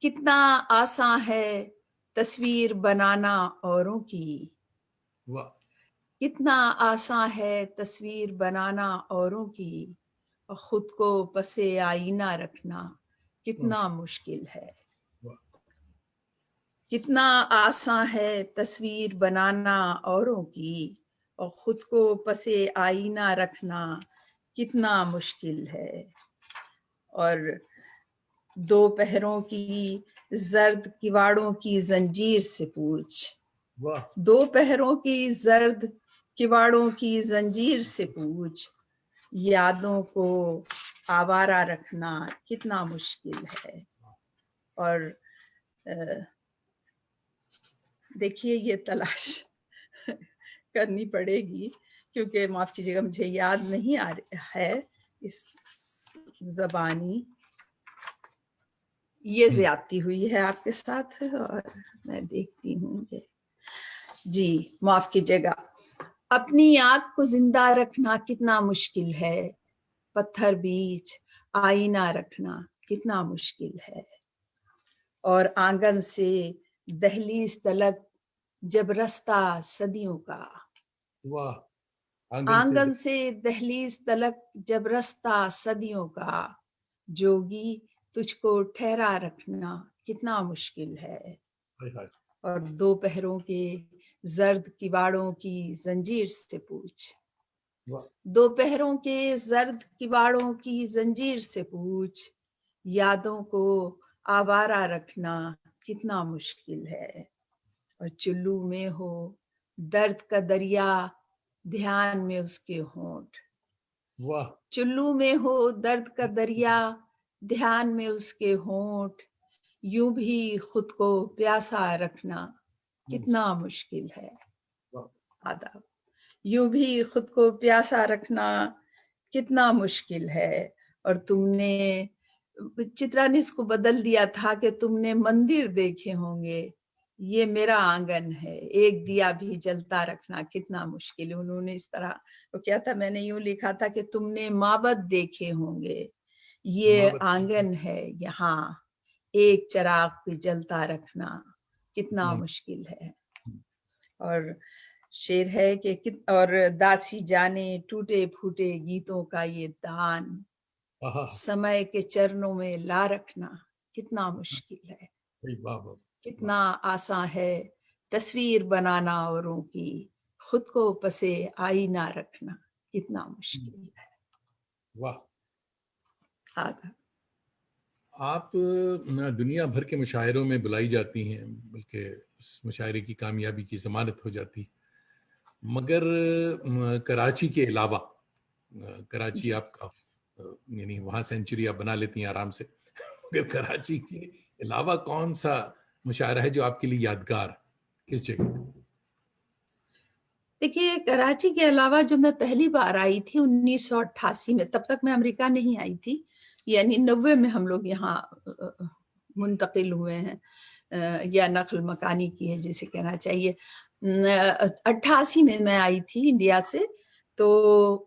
کتنا آسان ہے تصویر بنانا اوروں کی, کتنا آسان ہے تصویر بنانا اوروں کی, اور خود کو پس آئینہ رکھنا کتنا مشکل ہے. کتنا آسان ہے تصویر بنانا اوروں کی, اور خود کو پس آئینہ رکھنا کتنا مشکل ہے. اور دو پہروں کی زرد کواڑوں کی زنجیر سے پوچھ, دو پہروں کی زرد کواڑوں کی زنجیر سے پوچھ, یادوں کو آوارہ رکھنا کتنا مشکل ہے. اور دیکھیے یہ تلاش کرنی پڑے گی کیونکہ معاف کیجیے گا مجھے یاد نہیں آ رہا ہے اس زبانی. یہ زیادتی ہوئی ہے آپ کے ساتھ اور میں دیکھتی ہوں کہ جی معاف کیجیے گا. اپنی آگ کو زندہ رکھنا کتنا مشکل ہے, پتھر بیچ آئینہ رکھنا کتنا مشکل ہے. اور آنگن سے دہلیز تلک جب رستہ صدیوں کا, آنگن سے دہلیز تلک جب رستہ صدیوں کا, جوگی تجھ کو ٹھہرا رکھنا کتنا مشکل ہے. اور دو پہروں کے زرد کواڑوں کی زنجیر سے پوچھ, دو پہروں کے زرد کواڑوں کی زنجیر سے پوچھ, یادوں کو آوارہ رکھنا کتنا مشکل ہے. اور چلو میں ہو درد کا دریا دھیان میں اس کے ہونٹ, چلو میں ہو درد کا دریا دھیان میں اس کے ہونٹ, یوں بھی خود کو پیاسا رکھنا کتنا مشکل ہے. آداب. یوں بھی خود کو پیاسا رکھنا کتنا مشکل ہے. اور تم نے, چترا نے اس کو بدل دیا تھا کہ تم نے مندر دیکھے ہوں گے, یہ میرا آنگن ہے, ایک دیا بھی جلتا رکھنا کتنا مشکل ہے. انہوں نے اس طرح وہ کیا تھا, میں نے یوں لکھا تھا کہ تم نے معبد دیکھے ہوں گے, یہ آنگن ہے یہاں ایک چراغ بھی جلتا رکھنا کتنا مشکل ہے. اور شعر ہے کہ اور داسی جانے ٹوٹے پھوٹے گیتوں کا یہ دان, سمے کے چرنوں میں لا رکھنا کتنا مشکل ہے. کتنا آسان ہے تصویر بنانا اوروں کی, خود کو پسے آئینہ رکھنا کتنا مشکل ہے. واہ. آدھا. آپ دنیا بھر کے مشاعروں میں بلائی جاتی ہیں, بلکہ اس مشاعرے کی کامیابی کی ضمانت ہو جاتی, مگر کراچی کے علاوہ, کراچی آپ کا یعنی وہاں سینچری آپ بنا لیتی ہیں آرام سے, مگر کراچی کے علاوہ کون سا مشاعرہ ہے جو آپ کے لیے یادگار, کس جگہ؟ دیکھیے کراچی کے علاوہ جو میں پہلی بار آئی تھی 1988 میں, تب تک میں امریکہ نہیں آئی تھی, یعنی 90 میں ہم لوگ یہاں منتقل ہوئے ہیں, یا نقل مکانی کی ہے جسے کہنا چاہیے. 88 میں آئی تھی انڈیا سے, تو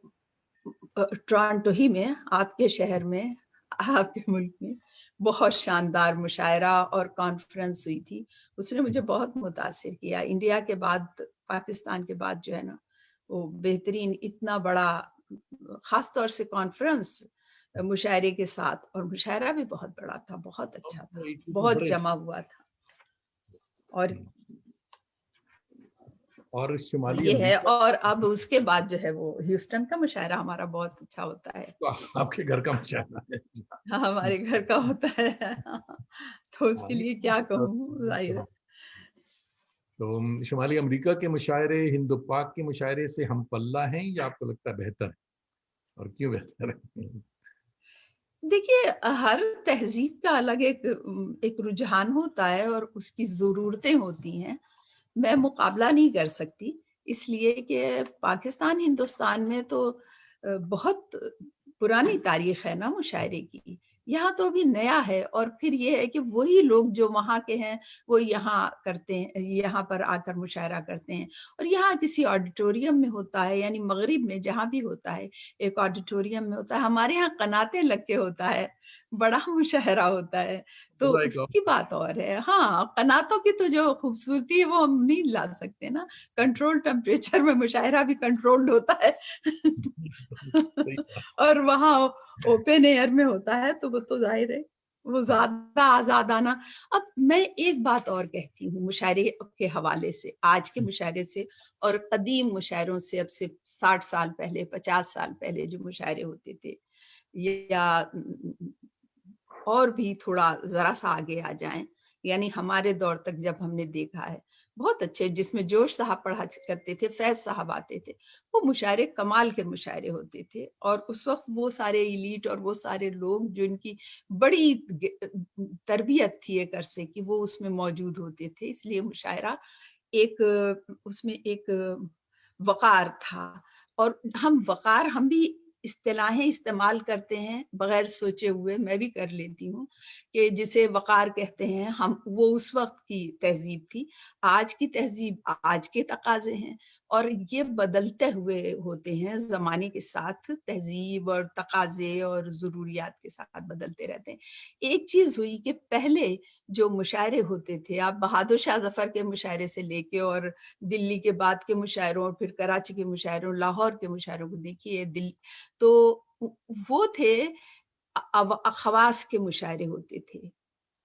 ٹورانٹو ہی میں, آپ کے شہر میں, آپ کے ملک میں, بہت شاندار مشاعرہ اور کانفرنس ہوئی تھی. اس نے مجھے بہت متاثر کیا. انڈیا کے بعد، پاکستان کے بعد جو ہے نا، وہ بہترین اتنا بڑا، خاص طور سے کانفرنس مشاعرے کے ساتھ، اور مشاعرہ بھی بہت بڑا تھا، بہت اچھا تھا، بہت بڑے جمع ہوا تھا. اور اور شمالی یہ ہے. امریکہ اور اب اس کے بعد جو ہے وہ ہیوسٹن کا مشاعرہ ہمارا بہت اچھا ہوتا ہے. آپ کے گھر کا مشاہدہ ہے. ہاں، ہمارے گھر کا ہوتا ہے. تو اس کے لیے کیا کہوں، ظاہر ہے. تو شمالی امریکہ کے مشاعرے ہند و پاک کے مشاعرے سے ہم پلہ ہیں، یا آپ کو لگتا ہے بہتر ہے، اور کیوں بہتر ہے؟ دیکھیے، ہر تہذیب کا الگ ایک رجحان ہوتا ہے اور اس کی ضرورتیں ہوتی ہیں. میں مقابلہ نہیں کر سکتی، اس لیے کہ پاکستان ہندوستان میں تو بہت پرانی تاریخ ہے نا مشاعرے کی. یہاں تو ابھی نیا ہے، اور پھر یہ ہے کہ وہی لوگ جو وہاں کے ہیں وہ یہاں کرتے ہیں، یہاں پر آ کر مشاعرہ کرتے ہیں. اور یہاں کسی آڈیٹوریم میں ہوتا ہے، یعنی مغرب میں جہاں بھی ہوتا ہے ایک آڈیٹوریم میں ہوتا ہے. ہمارے یہاں قناتیں لگ کے ہوتا ہے، بڑا مشاعرہ ہوتا ہے، تو اس کی بات اور ہے. ہاں، قناتوں کی تو جو خوبصورتی ہے وہ ہم نہیں لا سکتے نا. کنٹرول ٹمپریچر میں مشاعرہ بھی کنٹرولڈ ہوتا ہے. اور وہاں اوپن ایئر میں ہوتا ہے تو وہ تو ظاہر ہے وہ زیادہ آزادانہ. اب میں ایک بات اور کہتی ہوں مشاعرے کے حوالے سے، آج کے مشاعرے سے اور قدیم مشاعروں سے، اب سے 60 سال پہلے، 50 سال پہلے جو مشاعرے ہوتے تھے، یا اور بھی تھوڑا ذرا سا آگے آ جائیں، یعنی ہمارے دور تک جب ہم نے دیکھا ہے، بہت اچھے، جس میں جوش صاحب پڑھا کرتے تھے، فیض صاحب آتے تھے، وہ مشاعرے کمال کے مشاعرے ہوتے تھے. اور اس وقت وہ سارے ایلیٹ اور وہ سارے لوگ جو ان کی بڑی تربیت تھی ایک عرصے کی، وہ اس میں موجود ہوتے تھے. اس لیے مشاعرہ ایک، اس میں ایک وقار تھا. اور ہم بھی اصطلاحیں استعمال کرتے ہیں بغیر سوچے ہوئے، میں بھی کر لیتی ہوں، کہ جسے وقار کہتے ہیں ہم، وہ اس وقت کی تہذیب تھی. آج کی تہذیب آج کے تقاضے ہیں، اور یہ بدلتے ہوئے ہوتے ہیں زمانے کے ساتھ. تہذیب اور تقاضے اور ضروریات کے ساتھ بدلتے رہتے ہیں. ایک چیز ہوئی کہ پہلے جو مشاعرے ہوتے تھے، آپ بہادر شاہ ظفر کے مشاعرے سے لے کے اور دلی کے بعد کے مشاعروں، اور پھر کراچی کے مشاعروں، لاہور کے مشاعروں کو دیکھیے، تو وہ تھے خواص کے مشاعرے ہوتے تھے.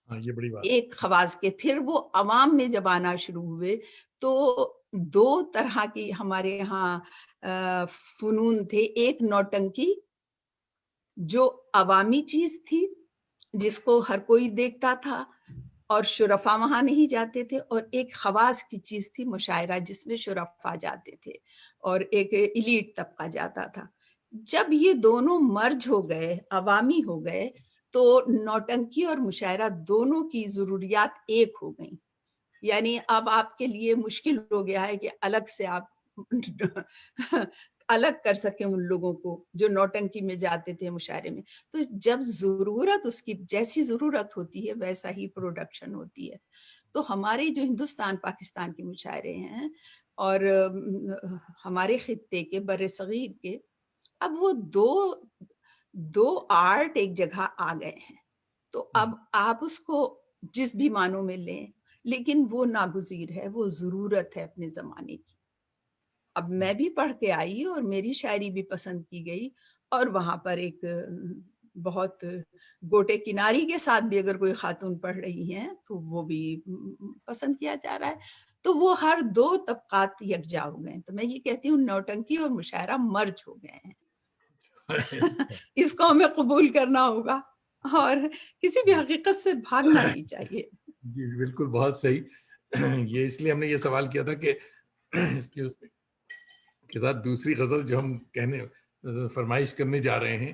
یہ بڑی بات. ایک خواص کے، پھر وہ عوام میں جب آنا شروع ہوئے تو دو طرح کی ہمارے یہاں فنون تھے. ایک نوٹنکی جو عوامی چیز تھی، جس کو ہر کوئی دیکھتا تھا اور شرفا وہاں نہیں جاتے تھے، اور ایک خواص کی چیز تھی مشاعرہ، جس میں شرفا جاتے تھے اور ایک ایلیٹ طبقہ جاتا تھا. جب یہ دونوں مرج ہو گئے، عوامی ہو گئے، تو نوٹنکی اور مشاعرہ دونوں کی ضروریات ایک ہو گئیں. یعنی اب آپ کے لیے مشکل ہو گیا ہے کہ الگ سے آپ الگ کر سکیں ان لوگوں کو جو نوٹنکی میں جاتے تھے مشاعرے میں. تو جب ضرورت، اس کی جیسی ضرورت ہوتی ہے ویسا ہی پروڈکشن ہوتی ہے. تو ہمارے جو ہندوستان پاکستان کے مشاعرے ہیں اور ہمارے خطے کے، بر صغیر کے، اب وہ دو آرٹ ایک جگہ آ گئے ہیں. تو اب آپ اس کو جس بھی معنوں میں لیں، لیکن وہ ناگزیر ہے، وہ ضرورت ہے اپنے زمانے کی. اب میں بھی پڑھ کے آئی اور میری شاعری بھی پسند کی گئی، اور وہاں پر ایک بہت گوٹے کناری کے ساتھ بھی اگر کوئی خاتون پڑھ رہی ہیں تو وہ بھی پسند کیا جا رہا ہے. تو وہ ہر دو طبقات یکجا ہو گئے ہیں. تو میں یہ کہتی ہوں نوٹنکی اور مشاعرہ مرج ہو گئے ہیں. اس کو ہمیں قبول کرنا ہوگا اور کسی بھی حقیقت سے بھاگنا نہیں چاہیے. جی بالکل، بہت صحیح. یہ اس لیے ہم نے یہ سوال کیا تھا کہ اس کے ساتھ دوسری غزل جو ہم فرمائش کرنے جا رہے ہیں،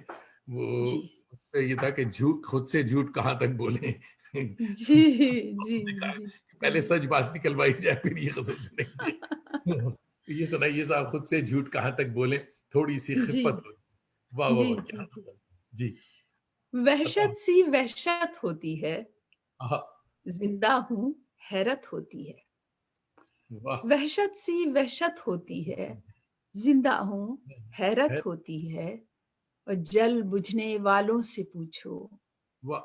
وہ جی اس سے یہ تھا کہ خود سے جھوٹ کہاں تک بولیں. جی جی جی پہلے سچ بات نکلوائی جائے پھر یہ غزل سنیں گے. یہ سنائیے صاحب، خود سے جھوٹ کہاں تک بولیں، تھوڑی سی جی خفت. واہ واہ جی واہ، کیا جی. جی. وحشت سی وحشت ہوتی ہے، آہا، زندہ ہوں حیرت ہوتی ہے. واہ. وحشت سی وحشت ہوتی ہے، زندہ ہوں حیرت ہوتی ہے. اور جل بجھنے والوں سے پوچھو، واہ.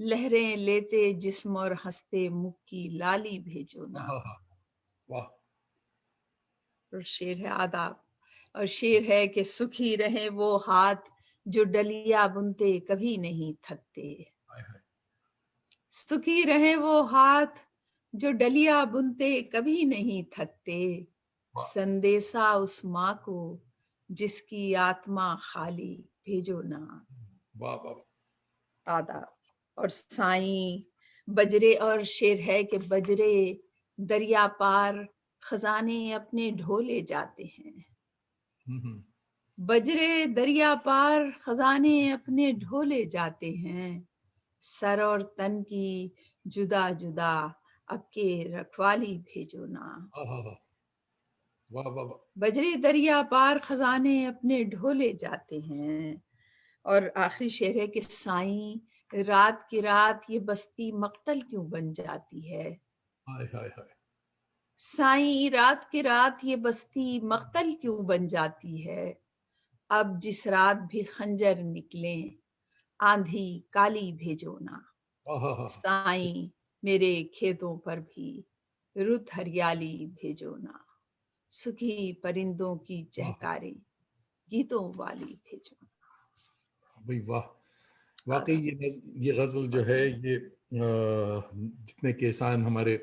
لہریں لیتے جسم اور ہنستے مکھ کی لالی بھیجو نا. واہ. اور شعر ہے آداب، اور شعر ہے کہ سکھی رہے وہ ہاتھ جو ڈلیا بنتے کبھی نہیں تھکتے. سکھی رہے وہ ہاتھ جو ڈلیا بنتے کبھی نہیں تھکتے. سندیسا اس ماں کو جس کی آتما خالی بھیجو نا. واہ واہ. آداب. اور سائیں بجرے، اور شعر ہے کہ بجرے دریا پار خزانے اپنے ڈھولے جاتے ہیں. بجرے دریا پار خزانے اپنے ڈھولے جاتے ہیں. سر اور تن کی جدا جدا اب کے رکھوالی بھیجو نا. واہ واہ. بجرے دریا پار خزانے اپنے ڈھولے جاتے ہیں. اور آخری شعر ہے کہ سائیں رات کی رات یہ بستی مقتل کیوں بن جاتی ہے. سائیں رات کی رات یہ بستی مقتل کیوں بن جاتی ہے. اب جس رات بھی خنجر نکلیں آندھی کالی بھیجو نا. سائیں میرے کھیتوں پر بھی رت ہریالی بھیجو نا. سکھی پرندوں کی چہکاریں گیتوں والی بھیجو نا. بھئی واہ. واقعی یہ غزل جو ہے یہ جتنے کسان ہمارے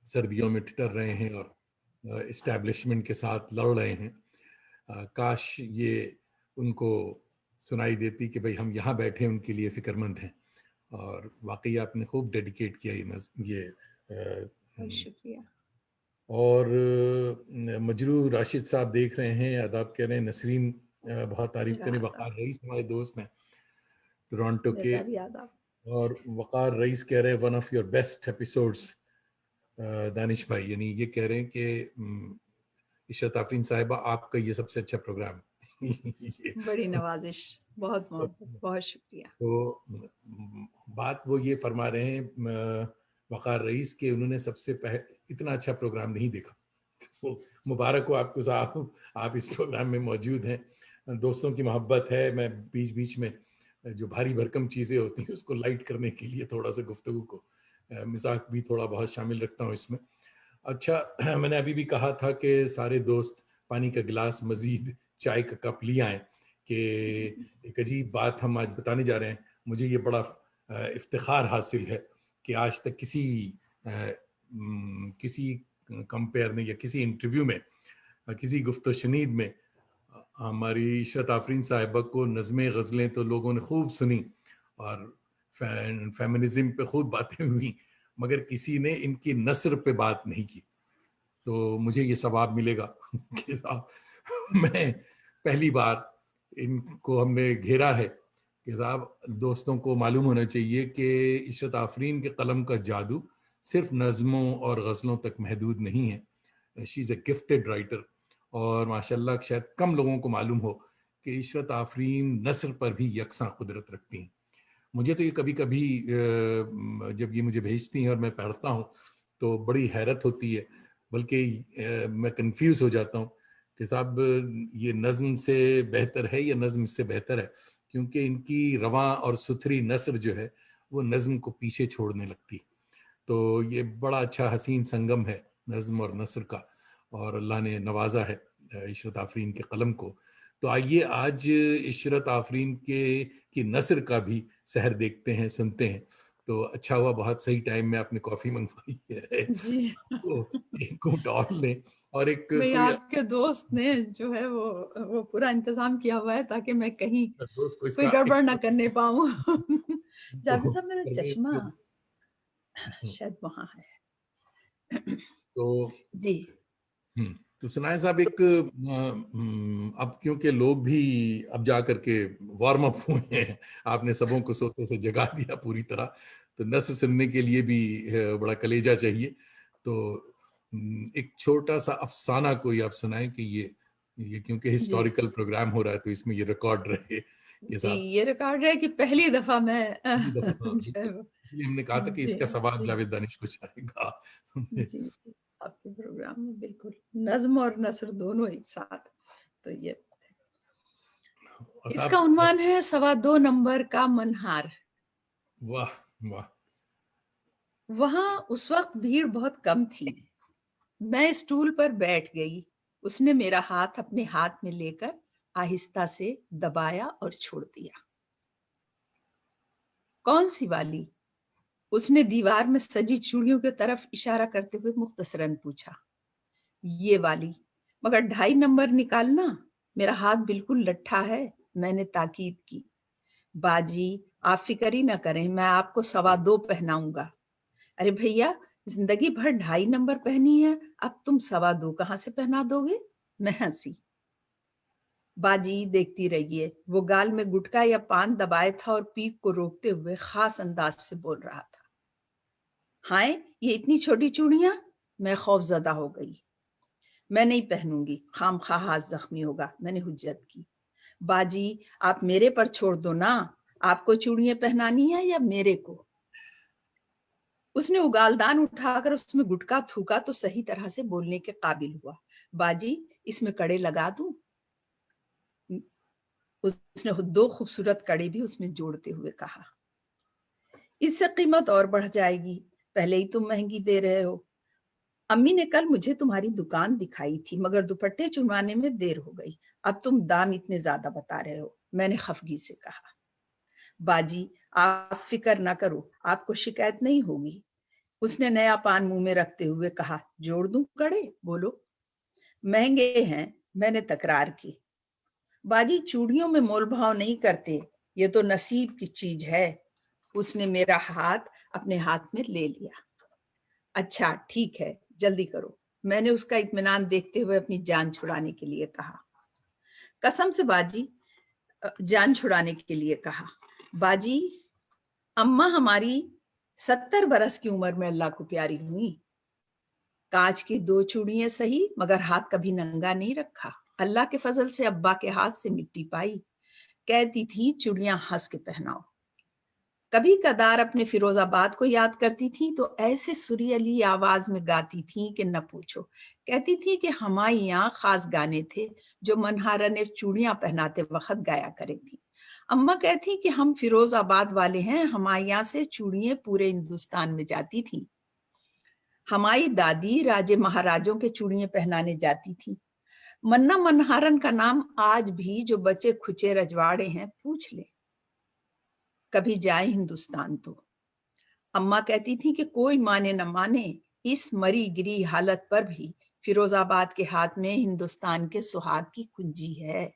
سردیوں میں ٹٹر رہے ہیں اور اسٹیبلشمنٹ کے ساتھ لڑ رہے ہیں، کاش یہ ان کو سنائی دیتی کہ بھئی ہم یہاں بیٹھے ان کے لیے فکر مند ہیں. اور واقعی آپ نے خوب ڈیڈیکیٹ کیا یہ بہت شکریہ. اور مجروح راشد صاحب دیکھ رہے ہیں، آداب کہہ رہے ہیں. نسرین بہت تعریف کریں. وقار رئیس ہمارے دوست ہیں ٹورانٹو کے، اور وقار رئیس کہہ رہے ہیں one of your best episodes. Danish بھائی یعنی یہ کہہ رہے ہیں کہ عشرت آفرین صاحبہ آپ کا یہ سب سے اچھا پروگرام. بڑی نوازش، بہت بہت شکریہ. تو بات وہ یہ فرما رہے ہیں وقار رئیس کہ انہوں نے سب سے اتنا اچھا پروگرام نہیں دیکھا. مبارک ہو آپ کو صاحب، آپ اس پروگرام میں موجود ہیں. دوستوں کی محبت ہے. میں بیچ بیچ میں جو بھاری بھرکم چیزیں ہوتی ہیں اس کو لائٹ کرنے کے لیے تھوڑا سا گفتگو کو مزاح بھی تھوڑا بہت شامل رکھتا ہوں اس میں. اچھا، میں نے ابھی بھی کہا تھا کہ سارے دوست پانی کا گلاس مزید چائے کا کپ لے آئیں کہ ایک عجیب بات ہم آج بتانے جا رہے ہیں. مجھے یہ بڑا افتخار حاصل ہے کہ آج تک کسی کمپیئر میں یا کسی انٹرویو میں، کسی گفت و شنید میں ہماری عشرت آفرین صاحبہ کو نظمیں غزلیں تو لوگوں نے خوب سنی اور فیمنزم پہ خوب باتیں ہوئی، مگر کسی نے ان کی نثر پہ بات نہیں کی. تو مجھے یہ ثواب ملے گا کہ صاحب میں پہلی بار ان کو ہم نے گھیرا ہے کہ صاحب دوستوں کو معلوم ہونا چاہیے کہ عشرت آفرین کے قلم کا جادو صرف نظموں اور غزلوں تک محدود نہیں ہے. شی از اے گفٹیڈ رائٹر، اور ماشاءاللہ شاید کم لوگوں کو معلوم ہو کہ عشرت آفرین نثر پر بھی یکساں قدرت رکھتی ہیں. مجھے تو یہ کبھی کبھی جب یہ مجھے بھیجتی ہیں اور میں پڑھتا ہوں تو بڑی حیرت ہوتی ہے، بلکہ میں کنفیوز ہو جاتا ہوں کہ صاحب یہ نظم سے بہتر ہے یا نظم سے بہتر ہے، کیونکہ ان کی رواں اور ستھری نثر جو ہے وہ نظم کو پیچھے چھوڑنے لگتی. تو یہ بڑا اچھا حسین سنگم ہے نظم اور نثر کا، اور اللہ نے نوازا ہے عشرت آفرین کے قلم کو. تو آئیے آج عشرت آفرین کی نثر کا بھی سحر دیکھتے ہیں، سنتے ہیں. تو اچھا ہوا بہت صحیح ٹائم میں آپ نے کافی منگوائی ہے. جی تو ایک گھونٹ اور لیں. اور ایک میں کوئی آپ کے دوست نے جو ہے وہ پورا انتظام کیا ہوا ہے تاکہ میں کہیں دوست کو اس کا کوئی گڑبڑ نہ کرنے پاؤں. جاوید صاحب میرا چشمہ شاید وہاں ہے. تو جی تو سنائے صاحب ایک اب کیونکہ لوگ بھی اب جا کر کے وارم اپ ہوئے ہیں، آپ نے سبوں کو سوتے سے جگا دیا پوری طرح، تو نثر سننے کے لیے بھی بڑا کلیجہ چاہیے. تو ایک چھوٹا سا افسانہ کوئی آپ سنائیں کہ یہ کیونکہ جی ہسٹوریکل پروگرام ہو رہا ہے تو اس میں یہ ریکارڈ رہے کہ جی، صاحب یہ ریکارڈ ہے کہ پہلی دفعہ میں جو ہے ہم نے کہا تھا کہ اس جی کا ثواب جی جاوید دانش کو جائے گا. جی آپ کے پروگرام میں بالکل نظم اور نثر دونوں ایک ساتھ. تو یہ اور اس صاحب کا عنوان ہے 2.25 نمبر کا منہار۔ واہ واہ، وہاں اس وقت بھیڑ بہت کم تھی۔ میں اسٹول پر بیٹھ گئی۔ اس نے میرا ہاتھ اپنے ہاتھ میں لے کر آہستہ سے دبایا اور چھوڑ دیا۔ کون سی والی؟ اس نے دیوار میں سجی چوڑیوں کی طرف اشارہ کرتے ہوئے مختصراً پوچھا۔ یہ والی، مگر 2.5 نمبر نکالنا۔ میرا ہاتھ بالکل لٹھا ہے۔ میں نے تاکید کی۔ باجی آپ فکر ہی نہ کریں، میں آپ کو 2.25 پہناؤں گا۔ ارے بھیا، زندگی بھر 2.5 نمبر پہنی ہے، اب تم 2.25 کہاں سے پہنا دو گے؟ میں ہنسی۔ باجی دیکھتی رہیے۔ وہ گال میں گٹکا یا پان دبائے تھا اور پیک کو روکتے ہوئے خاص انداز سے بول رہا تھا۔ ہائے، یہ اتنی چھوٹی چوڑیاں؟ میں خوف زدہ ہو گئی۔ میں نہیں پہنوں گی، خام خواہ ہاتھ زخمی ہوگا، میں نے حجت کی۔ باجی آپ میرے پر چھوڑ دو نا، آپ کو چوڑیاں پہنانی ہے یا میرے کو؟ اس نے اگالدان اٹھا کر اس میں گٹکا تھوکا تو صحیح طرح سے بولنے کے قابل ہوا۔ باجی اس میں کڑے لگا دوں؟ اس نے 2 خوبصورت کڑے بھی اس میں جوڑتے ہوئے کہا۔ اس سے قیمت اور بڑھ جائے گی، پہلے ہی تم مہنگی دے رہے ہو۔ امی نے کل مجھے تمہاری دکان دکھائی تھی، مگر دوپٹے چنوانے میں دیر ہو گئی، اب تم دام اتنے زیادہ بتا رہے ہو، میں نے خفگی سے کہا۔ باجی آپ فکر نہ کرو، آپ کو شکایت نہیں ہوگی۔ اس نے نیا پان منہ میں رکھتے ہوئے کہا۔ جوڑ دوں کڑے؟ بولو۔ مہنگے ہیں، میں نے تکرار کی۔ باجی چوڑیوں میں مول بھاؤ نہیں کرتے، یہ تو نصیب کی چیز ہے۔ اس نے میرا ہاتھ اپنے ہاتھ میں لے لیا۔ اچھا ٹھیک ہے، جلدی کرو، میں نے اس کا اطمینان دیکھتے ہوئے اپنی جان چھڑانے کے لیے کہا۔ قسم سے باجی، جان چھڑانے کے لیے کہا۔ باجی اماں ہماری 70 برس کی عمر میں اللہ کو پیاری ہوئی۔ کانچ کی 2 چوڑیاں سہی، مگر ہاتھ کبھی ننگا نہیں رکھا۔ اللہ کے فضل سے ابا کے ہاتھ سے مٹی پائی۔ کہتی تھی چوڑیاں ہنس کے پہناؤ۔ کبھی کدار اپنے فیروز آباد کو یاد کرتی تھی تو ایسے سریلی آواز میں گاتی تھی کہ نہ پوچھو۔ کہتی تھی کہ ہمارے یہاں خاص گانے تھے جو منہارا نے چوڑیاں پہناتے وقت گایا کرے تھی۔ اماں کہتی کہ ہم فیروز آباد والے ہیں، ہمارے یہاں سے چوڑیاں پورے ہندوستان میں جاتی تھیں۔ ہماری دادی راجے مہاراجوں کے چوڑیاں پہنانے جاتی تھی۔ منا منہارن کا نام آج بھی جو بچے کھچے رجواڑے ہیں پوچھ لیں، کبھی جائیں ہندوستان تو۔ اماں کہتی تھی کہ کوئی مانے نہ مانے، اس مری گری حالت پر بھی فیروز آباد کے ہاتھ میں ہندوستان کے سہاگ کی کنجی ہے۔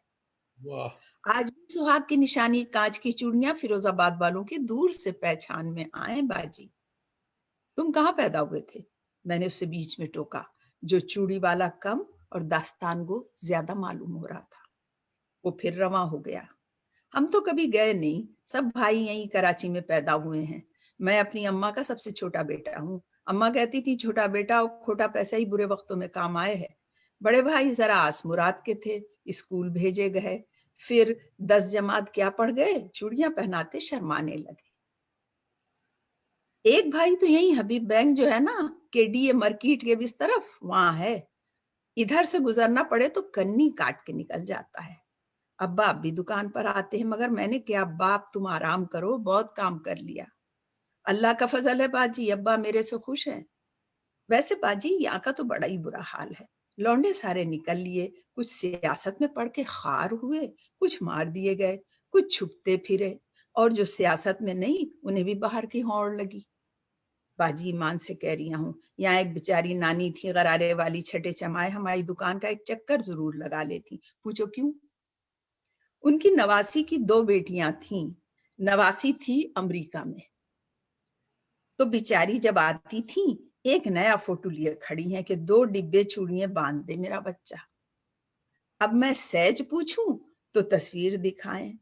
واہ، آج بھی سہاگ کی نشانی کانچ کی چوڑیاں فیروز آباد والوں کی دور سے پہچان میں آئیں۔ باجی تم کہاں پیدا ہوئے تھے؟ میں نے اس سے بیچ میں ٹوکا، جو چوڑی والا کم اور داستان گو زیادہ معلوم ہو رہا تھا۔ وہ پھر رواں ہو گیا۔ ہم تو کبھی گئے نہیں، سب بھائی یہیں کراچی میں پیدا ہوئے ہیں۔ میں اپنی اماں کا سب سے چھوٹا بیٹا ہوں۔ اماں کہتی تھی چھوٹا بیٹا اور کھوٹا پیسہ ہی برے وقتوں میں کام آئے ہے۔ بڑے بھائی ذرا آس مراد کے تھے، اسکول بھیجے گئے، پھر 10 جماعت کیا پڑھ گئے، چوڑیاں پہناتے شرمانے لگے۔ ایک بھائی تو یہی حبیب بینک جو ہے نا، کے ڈی اے مارکیٹ کے اس طرف، وہاں ہے۔ ادھر سے گزرنا پڑے تو کنی کاٹ کے نکل جاتا ہے۔ ابا اب بھی دکان پر آتے ہیں، مگر میں نے کیا باپ تم آرام کرو، بہت کام کر لیا۔ اللہ کا فضل ہے باجی، ابا میرے سے خوش ہیں۔ ویسے باجی یہاں کا تو بڑا ہی برا حال ہے، لونڈے سارے نکل لیے، کچھ سیاست میں پڑھ کے خار ہوئے، کچھ مار دیے گئے، کچھ چھپتے پھرے، اور جو سیاست میں نہیں انہیں بھی باہر کی ہوڑ لگی۔ باجی ایمان سے کہہ رہی ہوں، یہاں ایک بیچاری نانی تھی غرارے والی، چھٹے چمائے ہماری دکان کا ایک چکر ضرور لگا لیتی۔ پوچھو کیوں؟ ان کی نواسی کی 2 بیٹیاں تھیں، نواسی تھی امریکہ میں، تو بیچاری جب آتی تھی ایک نیا فوٹو لیے کھڑی ہیں کہ 2 ڈبے چوڑیاں باندھ دے میرا بچہ۔ اب میں سہج پوچھوں تو تصویر دکھائیں۔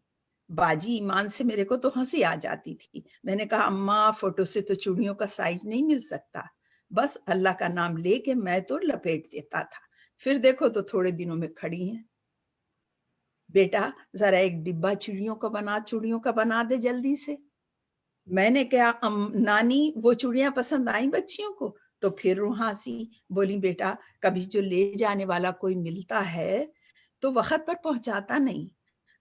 باجی ایمان سے میرے کو تو ہنسی آ جاتی تھی۔ میں نے کہا اماں فوٹو سے تو چوڑیوں کا سائز نہیں مل سکتا، بس اللہ کا نام لے کے میں تو لپیٹ دیتا تھا، پھر دیکھو تو تھوڑے دنوں میں کھڑی ہیں۔ بیٹا ذرا ایک ڈبہ چوڑیوں کا بنا دے جلدی سے۔ میں نے کہا نانی وہ چوڑیاں پسند آئیں بچیوں کو؟ تو پھر روحاسی بولی بیٹا کبھی جو لے جانے والا کوئی ملتا ہے تو وقت پر پہنچاتا نہیں،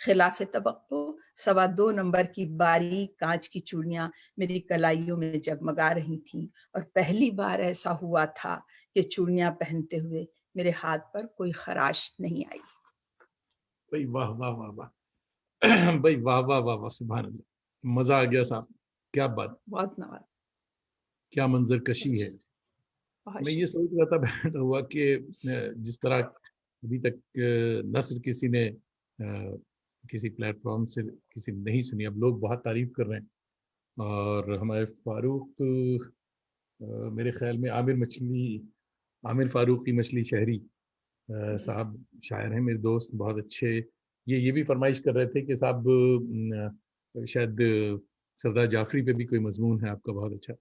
خلاف توقع 2.25 نمبر کی باریک کانچ کی چوڑیاں میری کلائیوں میں جگمگا رہی تھیں، اور پہلی بار ایسا ہوا تھا کہ چوڑیاں پہنتے ہوئے میرے ہاتھ پر کوئی خراش نہیں آئی۔ بھائی واہ واہ واہ واہ بھائی واہ واہ واہ واہ، سبحان اللہ، مزہ آ گیا صاحب، کیا بات، بہت نواز، کیا منظر کشی بہت ہے۔ بہت میں یہ شکریہ۔ سوچ رہا تھا بیٹھا ہوا کہ جس طرح ابھی تک نثر کسی نے کسی پلیٹ فارم سے کسی نے نہیں سنی، اب لوگ بہت تعریف کر رہے ہیں، اور ہمارے فاروق میرے خیال میں عامر فاروقی مچھلی شہری جی صاحب شاعر ہیں، میرے دوست بہت اچھے، یہ بھی فرمائش کر رہے تھے کہ صاحب شاید سردار جعفری پہ بھی کوئی مضمون ہے آپ کا بہت اچھا،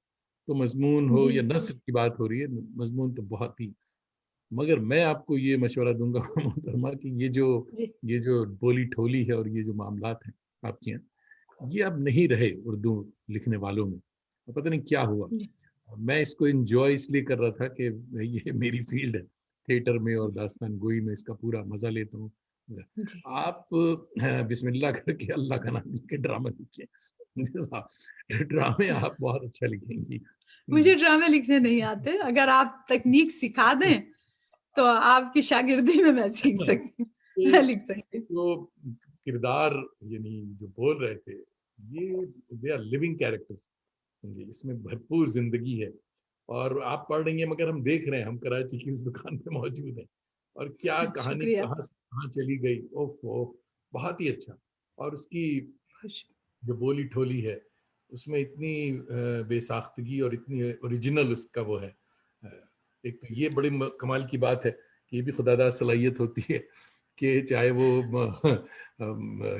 تو مضمون ہو جی یا نثر کی بات ہو رہی ہے، مضمون تو بہت ہی، مگر میں آپ کو یہ مشورہ دوں گا محترمہ کہ جی یہ جو بولی ٹھولی ہے اور یہ جو معاملات ہیں آپ کے یہاں، یہ اب نہیں رہے اردو لکھنے والوں میں، پتہ نہیں کیا ہوا۔ جی میں اس کو انجوائے اس لیے کر رہا تھا کہ یہ میری فیلڈ ہے، تھیٹر میں اور داستان گوئی میں اس کا پورا مزہ لیتا ہوں۔ جی آپ بسم اللہ کر کے اللہ کا نام لے کے ڈرامہ لکھیں، ڈرامے آپ بہت اچھا لکھیں گی جی۔ مجھے ڈرامے لکھنے نہیں آتے، اگر آپ تکنیک سکھا دیں تو آپ کی شاگردی میں سیکھ سکتی ہوں، میں لکھ سکتی ہوں۔ جو کردار یعنی جو بول رہے تھے، یہ دے آر لیونگ کیریکٹرز جی، اس میں بھرپور زندگی ہے، اور آپ پڑھ رہی ہیں مگر ہم دیکھ رہے ہیں، ہم کراچی کی اس دکان پہ موجود ہیں، اور کیا کہانی شکریہ، کہاں سے کہاں چلی گئی، اوف اوف، بہت ہی اچھا، اور اس کی خوش، جو بولی ٹھولی ہے اس میں اتنی بے ساختگی اور اتنی اوریجنل اس کا وہ ہے، ایک تو یہ بڑی کمال کی بات ہے کہ یہ بھی خدا داد صلاحیت ہوتی ہے کہ چاہے وہ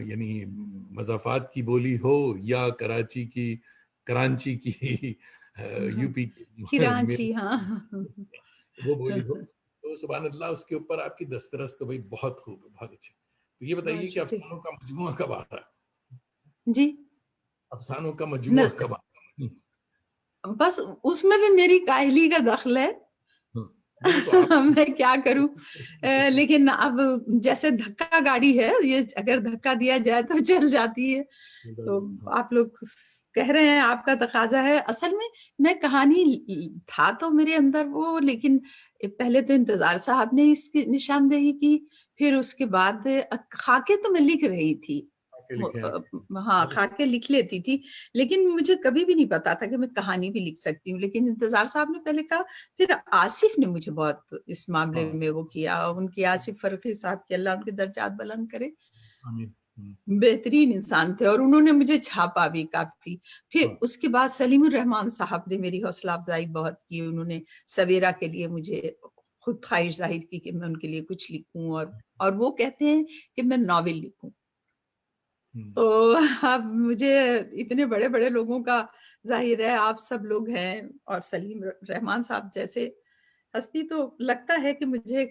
یعنی مضافات کی بولی ہو یا کرانچی کی یو پی کی کراچی، ہاں وہ بولی ہو، تو سبحان اللہ اس کے اوپر آپ کی دسترس تو بھائی بہت خوب ہے، بہت اچھا۔ تو یہ بتائیے بہت کہ شکریہ افسانوں کا مجموعہ کب آ رہا ہے؟ جی۔ افسانوں کا مجموعہ کب آ رہا ہے؟ بس اس میں بھی میری کاہلی کا دخل ہے، نہیں وہ تو آپ میں کیا کروں، لیکن اب جیسے دھکا گاڑی ہے، یہ اگر دھکا دیا جائے تو چل جاتی ہے، تو آپ لوگ کہہ رہے ہیں آپ کا تقاضا ہے، اصل میں کہانی تھا تو میرے اندر وہ، لیکن پہلے تو انتظار صاحب نے اس کی نشاندہی کی، پھر اس کے بعد خاکے تو میں لکھ رہی تھی، لکھے ہیں ہاں خاکے لکھ لیتی تھی، لیکن مجھے کبھی بھی نہیں پتا تھا کہ میں کہانی بھی لکھ سکتی ہوں، لیکن انتظار صاحب نے پہلے کہا، پھر آصف نے مجھے بہت اس معاملے میں وہ کیا، ان کی آصف فرقی صاحب کے اللہ ان کے درجات بلند کرے، آمین۔ بہترین انسان تھے، اور انہوں نے مجھے چھاپا بھی کافی، پھر اس کے بعد سلیم الرحمان صاحب نے میری حوصلہ افزائی بہت کی، انہوں نے سویرا کے لیے مجھے خود خواہش ظاہر کی کہ میں ان کے لیے کچھ لکھوں، اور وہ کہتے ہیں کہ میں ناول لکھوں، تو اب مجھے اتنے بڑے بڑے لوگوں کا ظاہر ہے آپ سب لوگ ہیں اور سلیم رحمان صاحب جیسے ہستی، تو لگتا ہے کہ مجھے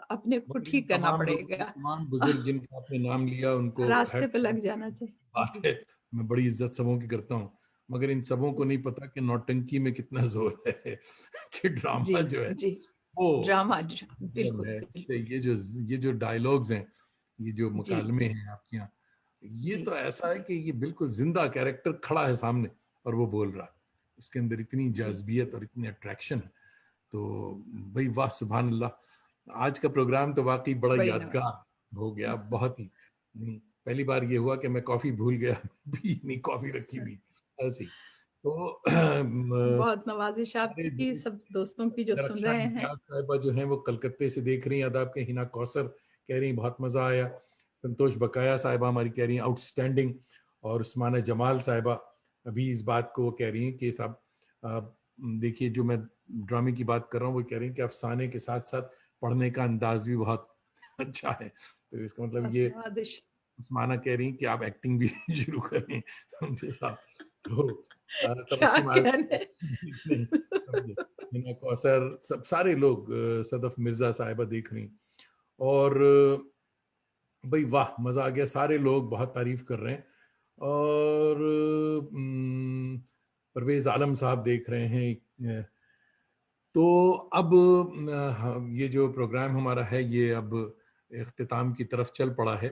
اپنے کو مگر ان ٹھیک کرنا تمام پڑے لوگوں کو، گا، تمام بزرگ جن کا آپ نے نام لیا ان کو راستے ہیڈ پہ لگ جانا چاہیے۔ بات ہے، میں بڑی عزت سبوں کی کرتا ہوں، مگر ان سبوں کو نہیں پتا کہ نوٹنکی میں کتنا زور ہے کہ جی ڈرامہ جو ہے جی، وہ ڈرامہ مطلب بالکل ہے، اس سے بالکل، یہ جو ڈائلاگز ہیں، یہ جو جی جی مکالمے ہیں آپ کے یہاں، یہ جی تو ایسا ہے کہ یہ بالکل زندہ کیریکٹر کھڑا ہے سامنے اور وہ بول رہا ہے، اس کے اندر اتنی جی جاذبیت اور اتنی اٹریکشن ہے، تو بھائی واہ سبحان اللہ، آج کا پروگرام تو واقعی بڑا بڑی یادگار ہو گیا، بہت ہی پہلی بار یہ ہوا کہ میں کافی بھول گیا بھی نہیں، کافی رکھی بھی ایسی، تو بہت نوازش آپ ہمارے کی، جو سب دوستوں کی جو سن درخشاں رہے ہیں۔ امتیاز صاحبہ جو ہیں وہ کلکتے سے دیکھ رہی ہیں، آداب کے ہنا کوثر کہہ رہی ہیں بہت مزہ آیا، سنتوش بقایا صاحبہ ہماری کہہ رہی ہیں آؤٹ اسٹینڈنگ، اور عثمانہ جمال صاحبہ ابھی اس بات کو وہ کہہ رہی ہیں کہ صاحب دیکھیے جو میں ڈرامے کی بات کر رہا ہوں، وہ کہہ رہی ہیں کہ افسانے کے ساتھ ساتھ پڑھنے کا انداز بھی بہت اچھا ہے، تو اس کا مطلب بہت یہ نوازش، عثمانہ کہہ رہی ہیں کہ آپ ایکٹنگ بھی شروع کریں ان کے ساتھ، تو کیا تبسم کہنے نہیں سمجھے، ہنا کوثر سب سارے لوگ، صدف مرزا صاحبہ دیکھ رہی ہیں، اور بھائی واہ مزہ آ گیا، سارے لوگ بہت تعریف کر رہے ہیں، اور پرویز عالم صاحب دیکھ رہے ہیں، تو اب یہ جو پروگرام ہمارا ہے یہ اب اختتام کی طرف چل پڑا ہے،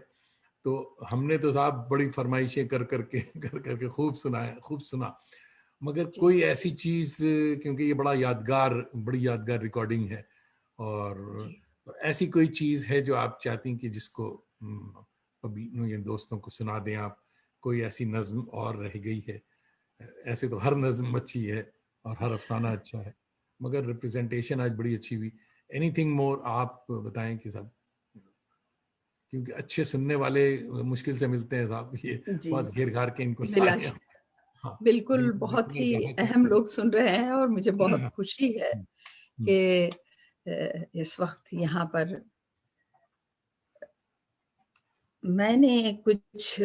تو ہم نے تو صاحب بڑی فرمائشیں کر کر کے خوب سنا، مگر جی کوئی ایسی چیز، کیونکہ یہ بڑی یادگار ریکارڈنگ ہے، اور جی ایسی کوئی چیز ہے جو آپ چاہتی ہیں کہ جس کو دوستوں کو سنا دیں آپ، کوئی ایسی نظم اور رہ گئی ہے؟ ایسے تو ہر نظم اچھی ہے اور ہر افسانہ اچھا ہے، مگر ریپریزنٹیشن آج بڑی اچھی ہوئی. اینی تھنگ مور آپ بتائیں کہ صاحب، کیونکہ اچھے سننے والے مشکل سے ملتے ہیں صاحب، یہ جی بہت گھیر گھار کے ان کو بلا لائے ہیں. ہاں، بالکل لیکن بہت جتنا ہی گاہک اہم ہوتے لوگ سن رہے ہیں، اور مجھے بہت ہیں. خوشی ہے کہ اس وقت یہاں پر میں نے کچھ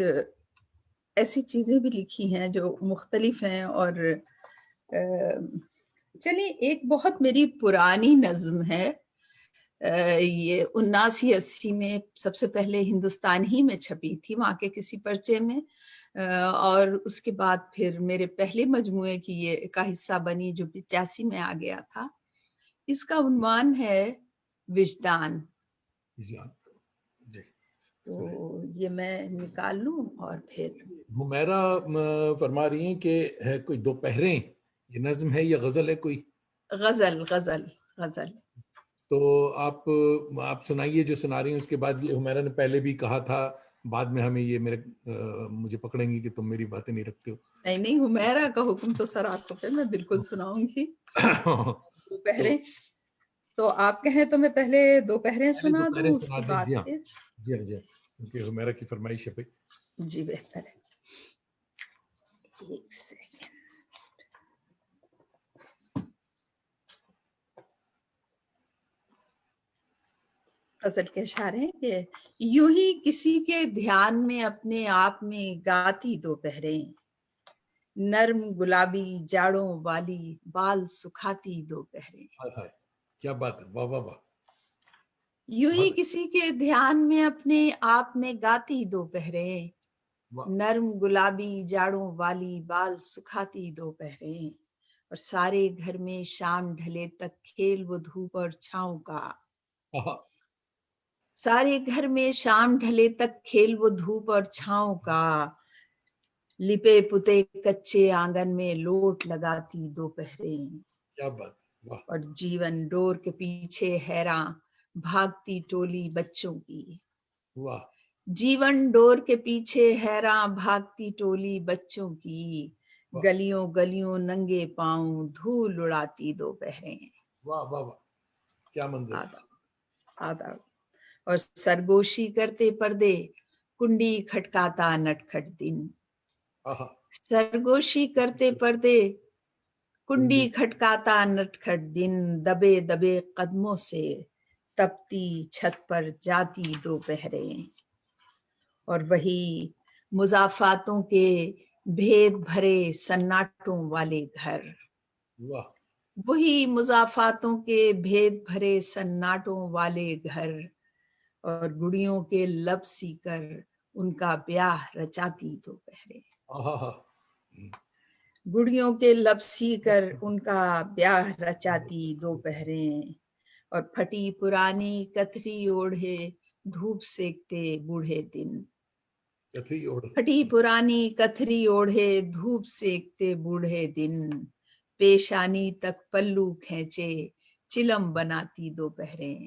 ایسی چیزیں بھی لکھی ہیں جو مختلف ہیں. اور چلیے، ایک بہت میری پرانی نظم ہے، یہ 79-80 میں سب سے پہلے ہندوستان ہی میں چھپی تھی، وہاں کے کسی پرچے میں، اور اس کے بعد پھر میرے پہلے مجموعے کی یہ کا حصہ بنی جو 85 میں آ گیا تھا. اس کا عنوان ہے وجدان. جی تو یہ میں نکال لوں اور پھر حمیرہ فرما رہی ہیں کہ ہے کوئی دوپہریں، یہ نظم ہے یا غزل ہے کوئی؟ غزل. تو آپ سنائیے جو سنا رہی ہیں. اس کے بعد یہ حمیرہ نے پہلے بھی کہا تھا، بعد میں ہمیں یہ مجھے پکڑیں گی کہ تم میری باتیں نہیں رکھتے ہو. نہیں، حمیرہ کا حکم تو سر آپ کو پہ میں بالکل سناؤں گی. دوپہریں تو آپ کہیں تو میں پہلے دوپہریں پہلے سنا دوپہریں دوں، اس سنا کے دیں. بعد جی ہاں، پھر جی ہاں، جی ہاں، کیونکہ حمیرہ کی فرمائش ہے بھائی. جی بہتر ہے. ایک سیکنڈ. غزل کے اشعار ہیں کہ یوں ہی کسی کے دھیان میں اپنے آپ میں گاتی دوپہریں، نرم گلابی جاڑوں والی بال سکھاتی دوپہریں. کیا بات ہے، واہ واہ واہ. یوں ہی کسی کے دھیان میں اپنے آپ میں گاتی دوپہریں، نرم گلابی جاڑوں والی بال سکھاتی دوپہریں، اور سارے گھر میں شام ڈھلے تک کھیل و دھوپ اور چھاؤں کا. سارے گھر میں شام ڈھلے تک کھیل و دھوپ اور چھاؤں کا، لپے پتے کچے آنگن میں لوٹ لگاتی دوپہریں. کیا بات، واہ. اور جیون ڈور کے پیچھے حیراں بھاگتی ٹولی بچوں کی. واہ. جیون ڈور کے پیچھے حیراں بھاگتی ٹولی بچوں کی، گلیوں گلیوں ننگے پاؤں دھول اڑاتی دوپہریں. واہ واہ واہ، کیا منظر. آداب. اور سرگوشی کرتے پردے کنڈی کھٹکاتا نٹکھٹ دن. سرگوشی کرتے پردے کنڈی کھٹکاتا نٹکھٹ دن، دبے دبے قدموں سے تپتی چھت پر جاتی دوپہریں. اور وہی مضافاتوں کے بھید بھرے سناٹوں والے گھر، وہی مضافاتوں کے بھید بھرے سناٹوں والے گھر، اور گڑیوں کے لب سی کر ان کا بیاہ رچاتی دوپہریں. گڑیوں کے لب سی کر ان کا بیاہ رچاتی دوپہریں، اور پھٹی پرانی کتھری اوڑھے دھوپ سیکتے بوڑھے دن. پھٹی پرانی کتھری اوڑھے دھوپ سیکتے بوڑھے دن، پیشانی تک پلو کھینچے چلم بناتی دوپہریں.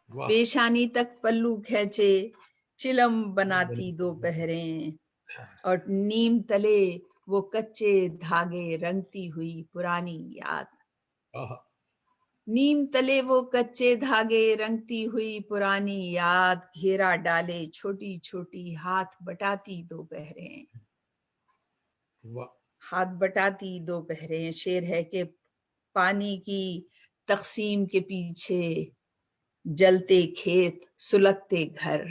پیشانی تک پلو کھینچے چلم بناتی دوپہریں، اور نیم تلے وہ کچے دھاگے رنگتی ہوئی پرانی یاد. نیم تلے وہ کچے دھاگے رنگتی ہوئی پرانی یاد، گھیرا ڈالے چھوٹی چھوٹی ہاتھ بٹاتی دوپہریں. ہاتھ بٹاتی دوپہریں. شعر ہے کہ پانی کی تقسیم کے پیچھے جلتے کھیت سلگتے گھر.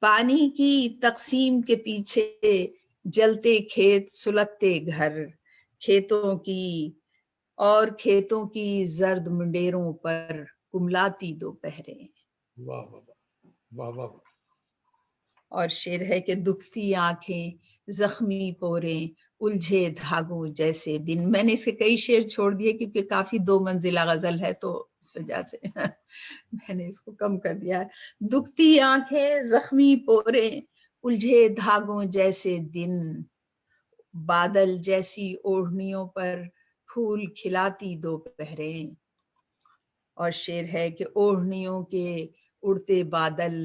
پانی کی تقسیم کے پیچھے جلتے کھیت سلگتے گھر، کھیتوں کی زرد منڈیروں پر کملاتی دوپہریں. اور شعر ہے کہ دکھتی آنکھیں زخمی پوریں الجھے دھاگوں جیسے دن. میں نے اس کے کئی شعر چھوڑ دیے کیونکہ کافی 2 منزلہ غزل ہے تو اس وجہ سے میں نے اس کو کم کر دیا ہے. دکھتی آنکھیں زخمی پورے الجھے دھاگوں جیسے دن, بادل جیسی اوڑھنیوں پر پھول کھلاتی دوپہریں. اور شعر ہے کہ اوڑھنیوں کے اڑتے بادل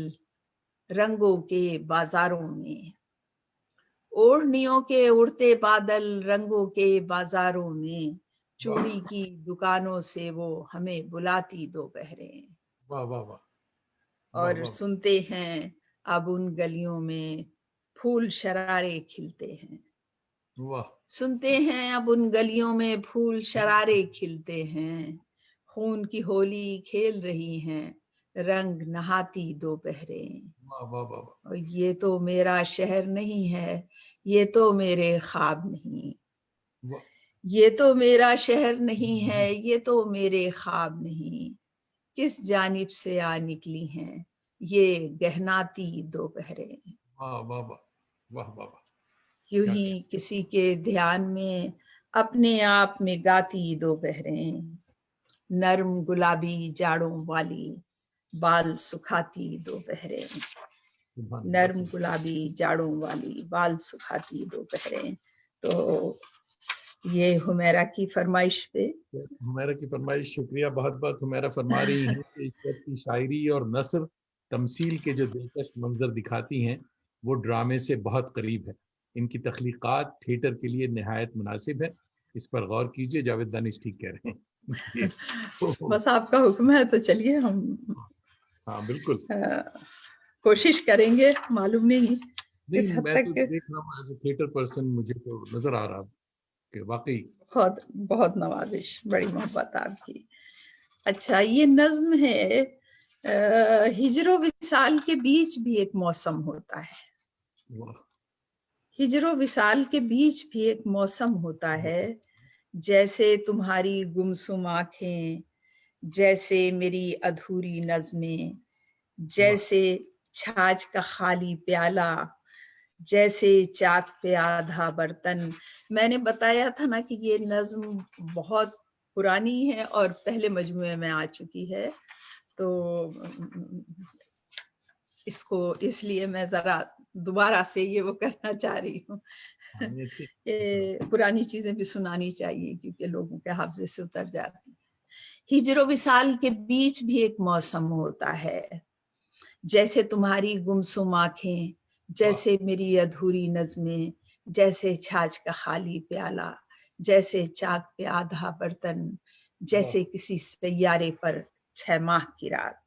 رنگوں کے بازاروں میں, اوڑھنیوں کے اڑتے بادل رنگوں کے بازاروں میں, چوڑی کی دکانوں سے وہ ہمیں بلاتی دوپہریں. واہ واہ واہ واہ اور واہ سنتے ہیں اب ان گلیوں میں پھول شرارے کھلتے ہیں. واہ. سنتے ہیں اب ان گلیوں میں پھول شرارے کھلتے ہیں, خون کی ہولی کھیل رہی ہیں رنگ نہاتی دوپہریں. واہ واہ واہ واہ. اور یہ تو میرا شہر نہیں ہے, یہ تو میرے خواب نہیں, واہ. یہ تو میرا شہر نہیں ہے, یہ تو میرے خواب نہیں, کس جانب سے آ نکلی ہیں یہ گہناتی دوپہریں. واہ واہ واہ واہ واہ واہ. یوں کیا ہی کیا. کسی کے دھیان میں اپنے آپ میں گاتی دوپہریں, نرم گلابی جاڑوں والی بال سکھاتی دوپہریں, سبحان اللہ نرم گلابی جاڑوں والی بال سکھاتی دوپہریں. تو یہ حمیرہ کی فرمائش پہ. حمیرہ کی فرمائش, شکریہ بہت بہت. حمیرہ فرما رہی ہیں کہ عشرت کی شاعری اور نثر تمثیل کے جو دلکش منظر دکھاتی ہیں وہ ڈرامے سے بہت قریب ہے. ان کی تخلیقات تھیٹر کے لیے نہایت مناسب ہے, اس پر غور کیجئے. جاوید دانش ٹھیک کہہ رہے ہیں. بس آپ کا حکم ہے تو چلیے ہم ہاں بالکل. کوشش کریں گے, معلوم نہیں کس نہیں, حد میں تو تک. دیکھ رہا ہوں ایز اے تھیٹر پرسن, مجھے تو نظر آ رہا کہ واقعی بہت بہت نوازش, بڑی محبت آپ کی. اچھا, یہ نظم ہے ہجر و وصال کے بیچ بھی ایک موسم ہوتا ہے. واہ. ہجر و وصال کے بیچ بھی ایک موسم ہوتا ہے, جیسے تمہاری گمسم آنکھیں, جیسے میری ادھوری نظمیں, جیسے چھاچھ کا خالی پیالہ, جیسے چاک پہ آدھا برتن. میں نے بتایا تھا نا کہ یہ نظم بہت پرانی ہے اور پہلے مجموعے میں آ چکی ہے, تو اس کو اس لیے میں ذرا دوبارہ سے یہ وہ کرنا چاہ رہی ہوں. پرانی چیزیں بھی سنانی چاہیے کیونکہ لوگوں کے حافظے سے اتر جاتی ہیں. ہجر و وصال کے بیچ بھی ایک موسم ہوتا ہے, جیسے تمہاری گمسم آنکھیں, جیسے میری ادھوری نظمیں, جیسے چھاچھ کا خالی پیالہ, جیسے چاک پہ آدھا برتن, جیسے کسی سیارے پر 6 ماہ کی رات,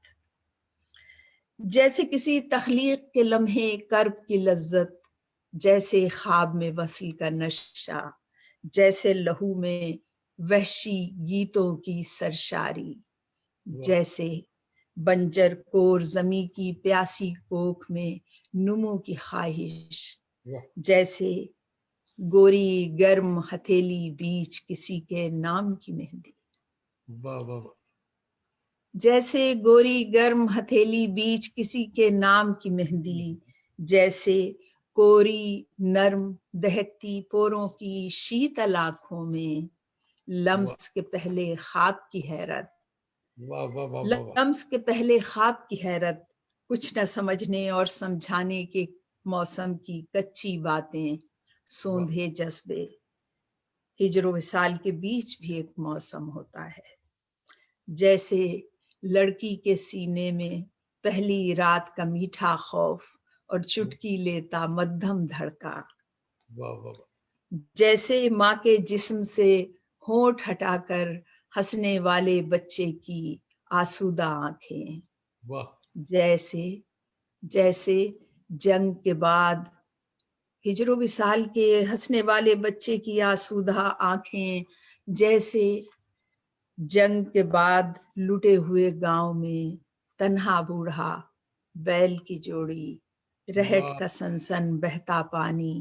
جیسے کسی تخلیق کے لمحے کرب کی لذت, جیسے خواب میں وصل کا نشہ, جیسے لہو میں وحشی گیتوں کی سرشاری, جیسے بنجر کور زمیں کی پیاسی کوکھ میں نمو کی خواہش, جیسے گوری گرم ہتھیلی بیچ کسی کے نام کی مہندی. واہ واہ واہ. جیسے گوری گرم ہتھیلی بیچ کسی کے نام کی مہندی, جیسے کوری نرم دہکتی پوروں کی شیتل آنکھوں میں لمس کے پہلے خواب کی حیرت, واہ واہ واہ واہ واہ. لمس کے پہلے خواب کی حیرت, کچھ نہ سمجھنے اور سمجھانے کے موسم کی کچی باتیں, سوندھے جذبے. ہجر و وصال کے بیچ بھی ایک موسم ہوتا ہے, جیسے لڑکی کے سینے میں پہلی رات کا میٹھا خوف اور چٹکی لیتا مدھم دھڑکا, واہ واہ واہ. جیسے ماں کے جسم سے ہونٹ ہٹا کر ہنسنے والے بچے کی آسودہ آنکھیں, واہ. جیسے جنگ کے بعد ہجر و وصال کے ہنسنے والے بچے کی آسودہ آنکھیں, جیسے جنگ کے بعد لٹے ہوئے گاؤں میں تنہا بوڑھا بیل کی جوڑی, رہٹ کا سنسن بہتا پانی,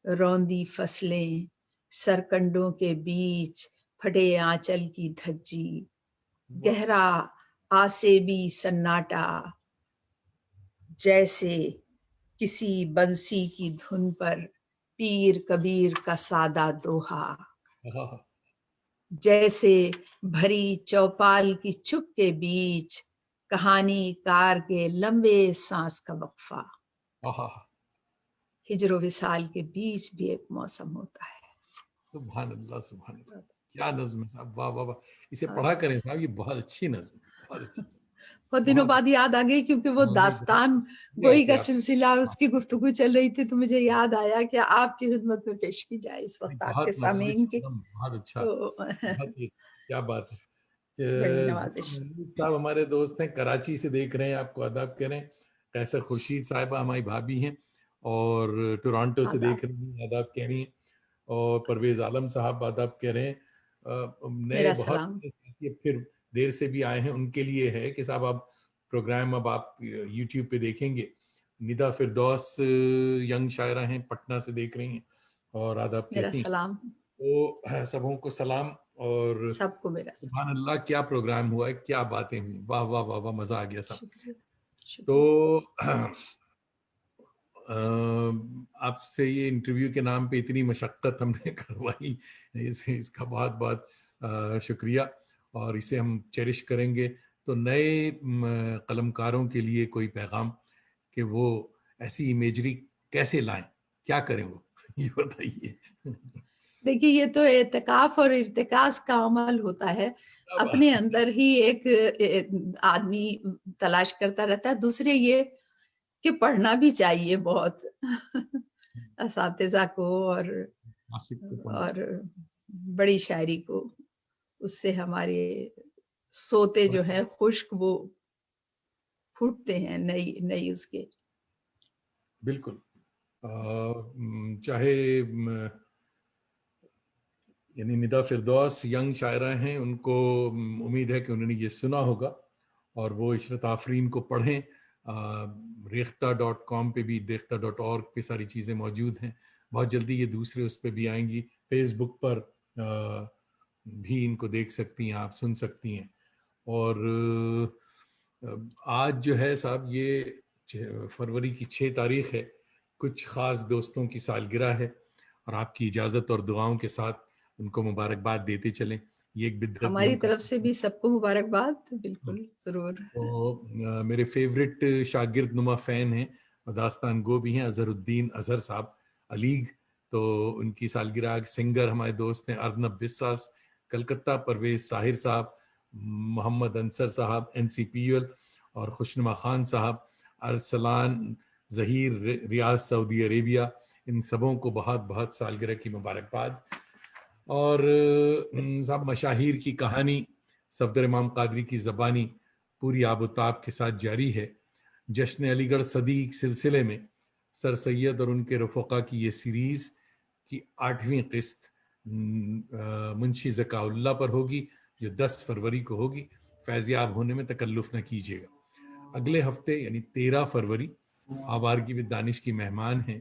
روندی فصلیں, سرکنڈوں کے بیچ پھٹے آنچل کی دھجی, گہرا آسیبی سناٹا, جیسے کسی بنسی کی دھن پر پیر کبیر کا سادہ دوہا، آہا، جیسے بھری چوپال کی چپ کے بیچ کہانی کار کے لمبے سانس کا وقفہ، آہا، ہجر و وصال کے بیچ بھی ایک موسم ہوتا ہے۔ سبحان اللہ سبحان اللہ، کیا نظم ہے صاحب، واہ واہ واہ، اسے پڑھا کریں صاحب، یہ بہت اچھی نظم ہے، بہت اچھی، بہت دنوں بہت بعد یاد آ گئی، کیونکہ وہ داستان گوئی کا سلسلہ اس کی گفتگو چل رہی تھی، تو مجھے یاد آیا کہ آپ کی خدمت میں پیش کی جائے اس وقت آپ بہت کے مالک سامعین کی، قدم، بہت اچھا، تو بہت ہی کیا بات ہے۔ بڑی ظفر نوازش۔ محمود صاحب ہمارے دوست ہیں، کراچی سے دیکھ رہے ہیں، آپ کو آداب کہہ رہے ہیں۔ قیصر خورشید صاحبہ ہماری بھابھی ہیں اور ٹورانٹو سے آداب، دیکھ رہی ہیں، آداب کہہ رہی ہیں۔ اور پرویز عالم صاحب آداب کہہ رہے ہیں۔ نئے میرا بہت سلام۔ پھر دیر سے بھی آئے ہیں، ان کے لیے ہے کہ صاحب آپ پروگرام اب آپ یوٹیوب پہ دیکھیں گے۔ ندا فردوس ینگ شاعرہ ہیں، پٹنہ سے دیکھ رہی ہیں اور آداب میرا کہتی ہیں۔ سلام، تو سبوں کو سلام، اور سب کو میرا سلام۔ سبحان اللہ، کیا پروگرام ہوا ہے، کیا باتیں ہوئی، واہ واہ واہ واہ، مزہ آ گیا صاحب۔ شکریہ، تو شکریہ۔ آپ سے یہ انٹرویو کے نام پہ اتنی مشقت ہم نے کروائی، اس کا بہت بہت شکریہ، اور اسے ہم چیرش کریں گے۔ تو نئے قلمکاروں کے لیے کوئی پیغام کہ وہ ایسی امیجری کیسے لائیں، کیا کریں وہ، یہ بتائیے۔ دیکھیے، یہ تو اعتکاف اور ارتکاز کا عمل ہوتا ہے، اپنے اندر ہی ایک آدمی تلاش کرتا رہتا ہے۔ دوسرے یہ کہ پڑھنا بھی چاہیے بہت اساتذہ کو اور بڑی شاعری کو، اس سے ہمارے سوتے جو ہیں خشک وہ پھوٹتے ہیں نئی اس کے۔ بالکل، چاہے یعنی ندا فردوس ینگ شاعرہ ہیں، ان کو امید ہے کہ انہوں نے یہ سنا ہوگا اور وہ عشرت آفرین کو پڑھیں۔ ریختہ.com پہ بھی، دیختہ.org پہ ساری چیزیں موجود ہیں۔ بہت جلدی یہ دوسرے اس پہ بھی آئیں گی، فیس بک پر بھی ان کو دیکھ سکتی ہیں آپ، سن سکتی ہیں۔ اور آج جو ہے صاحب یہ فروری کی 6 تاریخ ہے، کچھ خاص دوستوں کی سالگرہ ہے، اور آپ کی اجازت اور دعاؤں کے ساتھ ان کو مبارکباد دیتے چلیں۔ یہ ایک بدعت بھی ہماری ہم طرف سے کرتے ہیں۔ بھی سب کو مبارکباد، بالکل ضرور۔ تو میرے فیورٹ شاگرد نما فین ہیں اور داستان گو بھی ہیں، اظہر الدین اظہر صاحب علیگ، تو ان کی سالگرہ۔ سنگر ہمارے دوست ہیں ارنب بساس کلکتہ، پرویز ساحر صاحب، محمد انصر صاحب NCPUL، اور خوشنما خان صاحب، ارسلان ظہیر ریاض سعودی عربیہ، ان سبوں کو بہت بہت سالگرہ کی مبارکباد۔ اور صاحب مشاہیر کی کہانی صفدر امام قادری کی زبانی پوری آب و تاب کے ساتھ جاری ہے۔ جشن علی گڑھ صدیق سلسلے میں سر سید اور ان کے رفقا کی یہ سیریز کی 8ویں قسط منشی ذکاء اللہ پر ہوگی، جو 10 فروری کو ہوگی۔ فیضیاب ہونے میں تکلف نہ کیجیے گا۔ اگلے ہفتے یعنی 13 فروری آوارگی ود دانش کی مہمان ہیں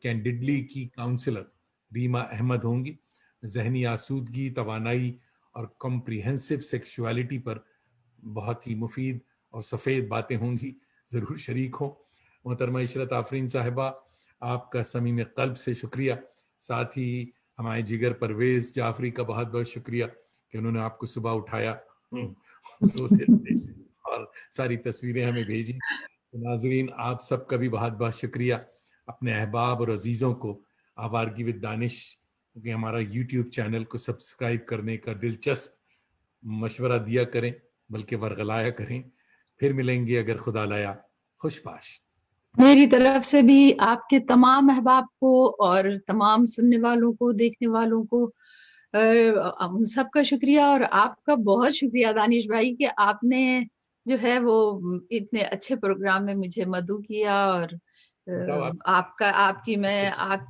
کینڈیڈلی کی کاؤنسلر ریما احمد ہوں گی۔ ذہنی آسودگی، توانائی اور کمپریہنسو سیکشوالٹی پر بہت ہی مفید اور سفید باتیں ہوں گی، ضرور شریک ہوں۔ محترمہ عشرت آفرین صاحبہ، آپ کا صمیم قلب سے شکریہ، ساتھ ہی ہمارے جگر پرویز جعفری کا بہت بہت شکریہ کہ انہوں نے آپ کو صبح اٹھایا سوتے تھے اور ساری تصویریں ہمیں بھیجی۔ ناظرین، آپ سب کا بھی بہت بہت شکریہ۔ اپنے احباب اور عزیزوں کو آوارگی ود دانش کہ ہمارا یوٹیوب چینل کو سبسکرائب کرنے کا دلچسپ مشورہ دیا کریں، بلکہ ورغلایا کریں۔ پھر ملیں گے اگر خدا لایا، خوش باش۔ میری طرف سے بھی آپ کے تمام احباب کو اور تمام سننے والوں کو، دیکھنے والوں کو ان سب کا شکریہ، اور آپ کا بہت شکریہ دانش بھائی کہ آپ نے جو ہے وہ اتنے اچھے پروگرام میں مجھے مدعو کیا، اور آپ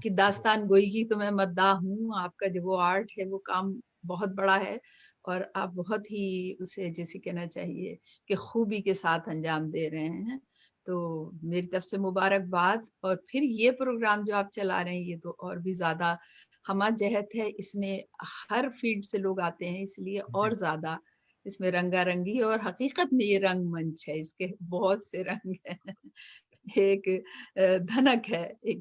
کی داستان گوئی کی تو میں مداح ہوں۔ آپ کا جو وہ آرٹ ہے، وہ کام بہت بڑا ہے، اور آپ بہت ہی اسے جیسے کہنا چاہیے کہ خوبی کے ساتھ انجام دے رہے ہیں۔ تو میری طرف سے مبارکباد، اور پھر یہ پروگرام جو آپ چلا رہے ہیں یہ تو اور بھی زیادہ ہمہ جہت ہے، اس میں ہر فیلڈ سے لوگ آتے ہیں، اس لیے اور زیادہ اس میں رنگا رنگی، اور حقیقت میں یہ رنگ منچ ہے، اس کے بہت سے رنگ ہیں، ایک دھنک ہے ایک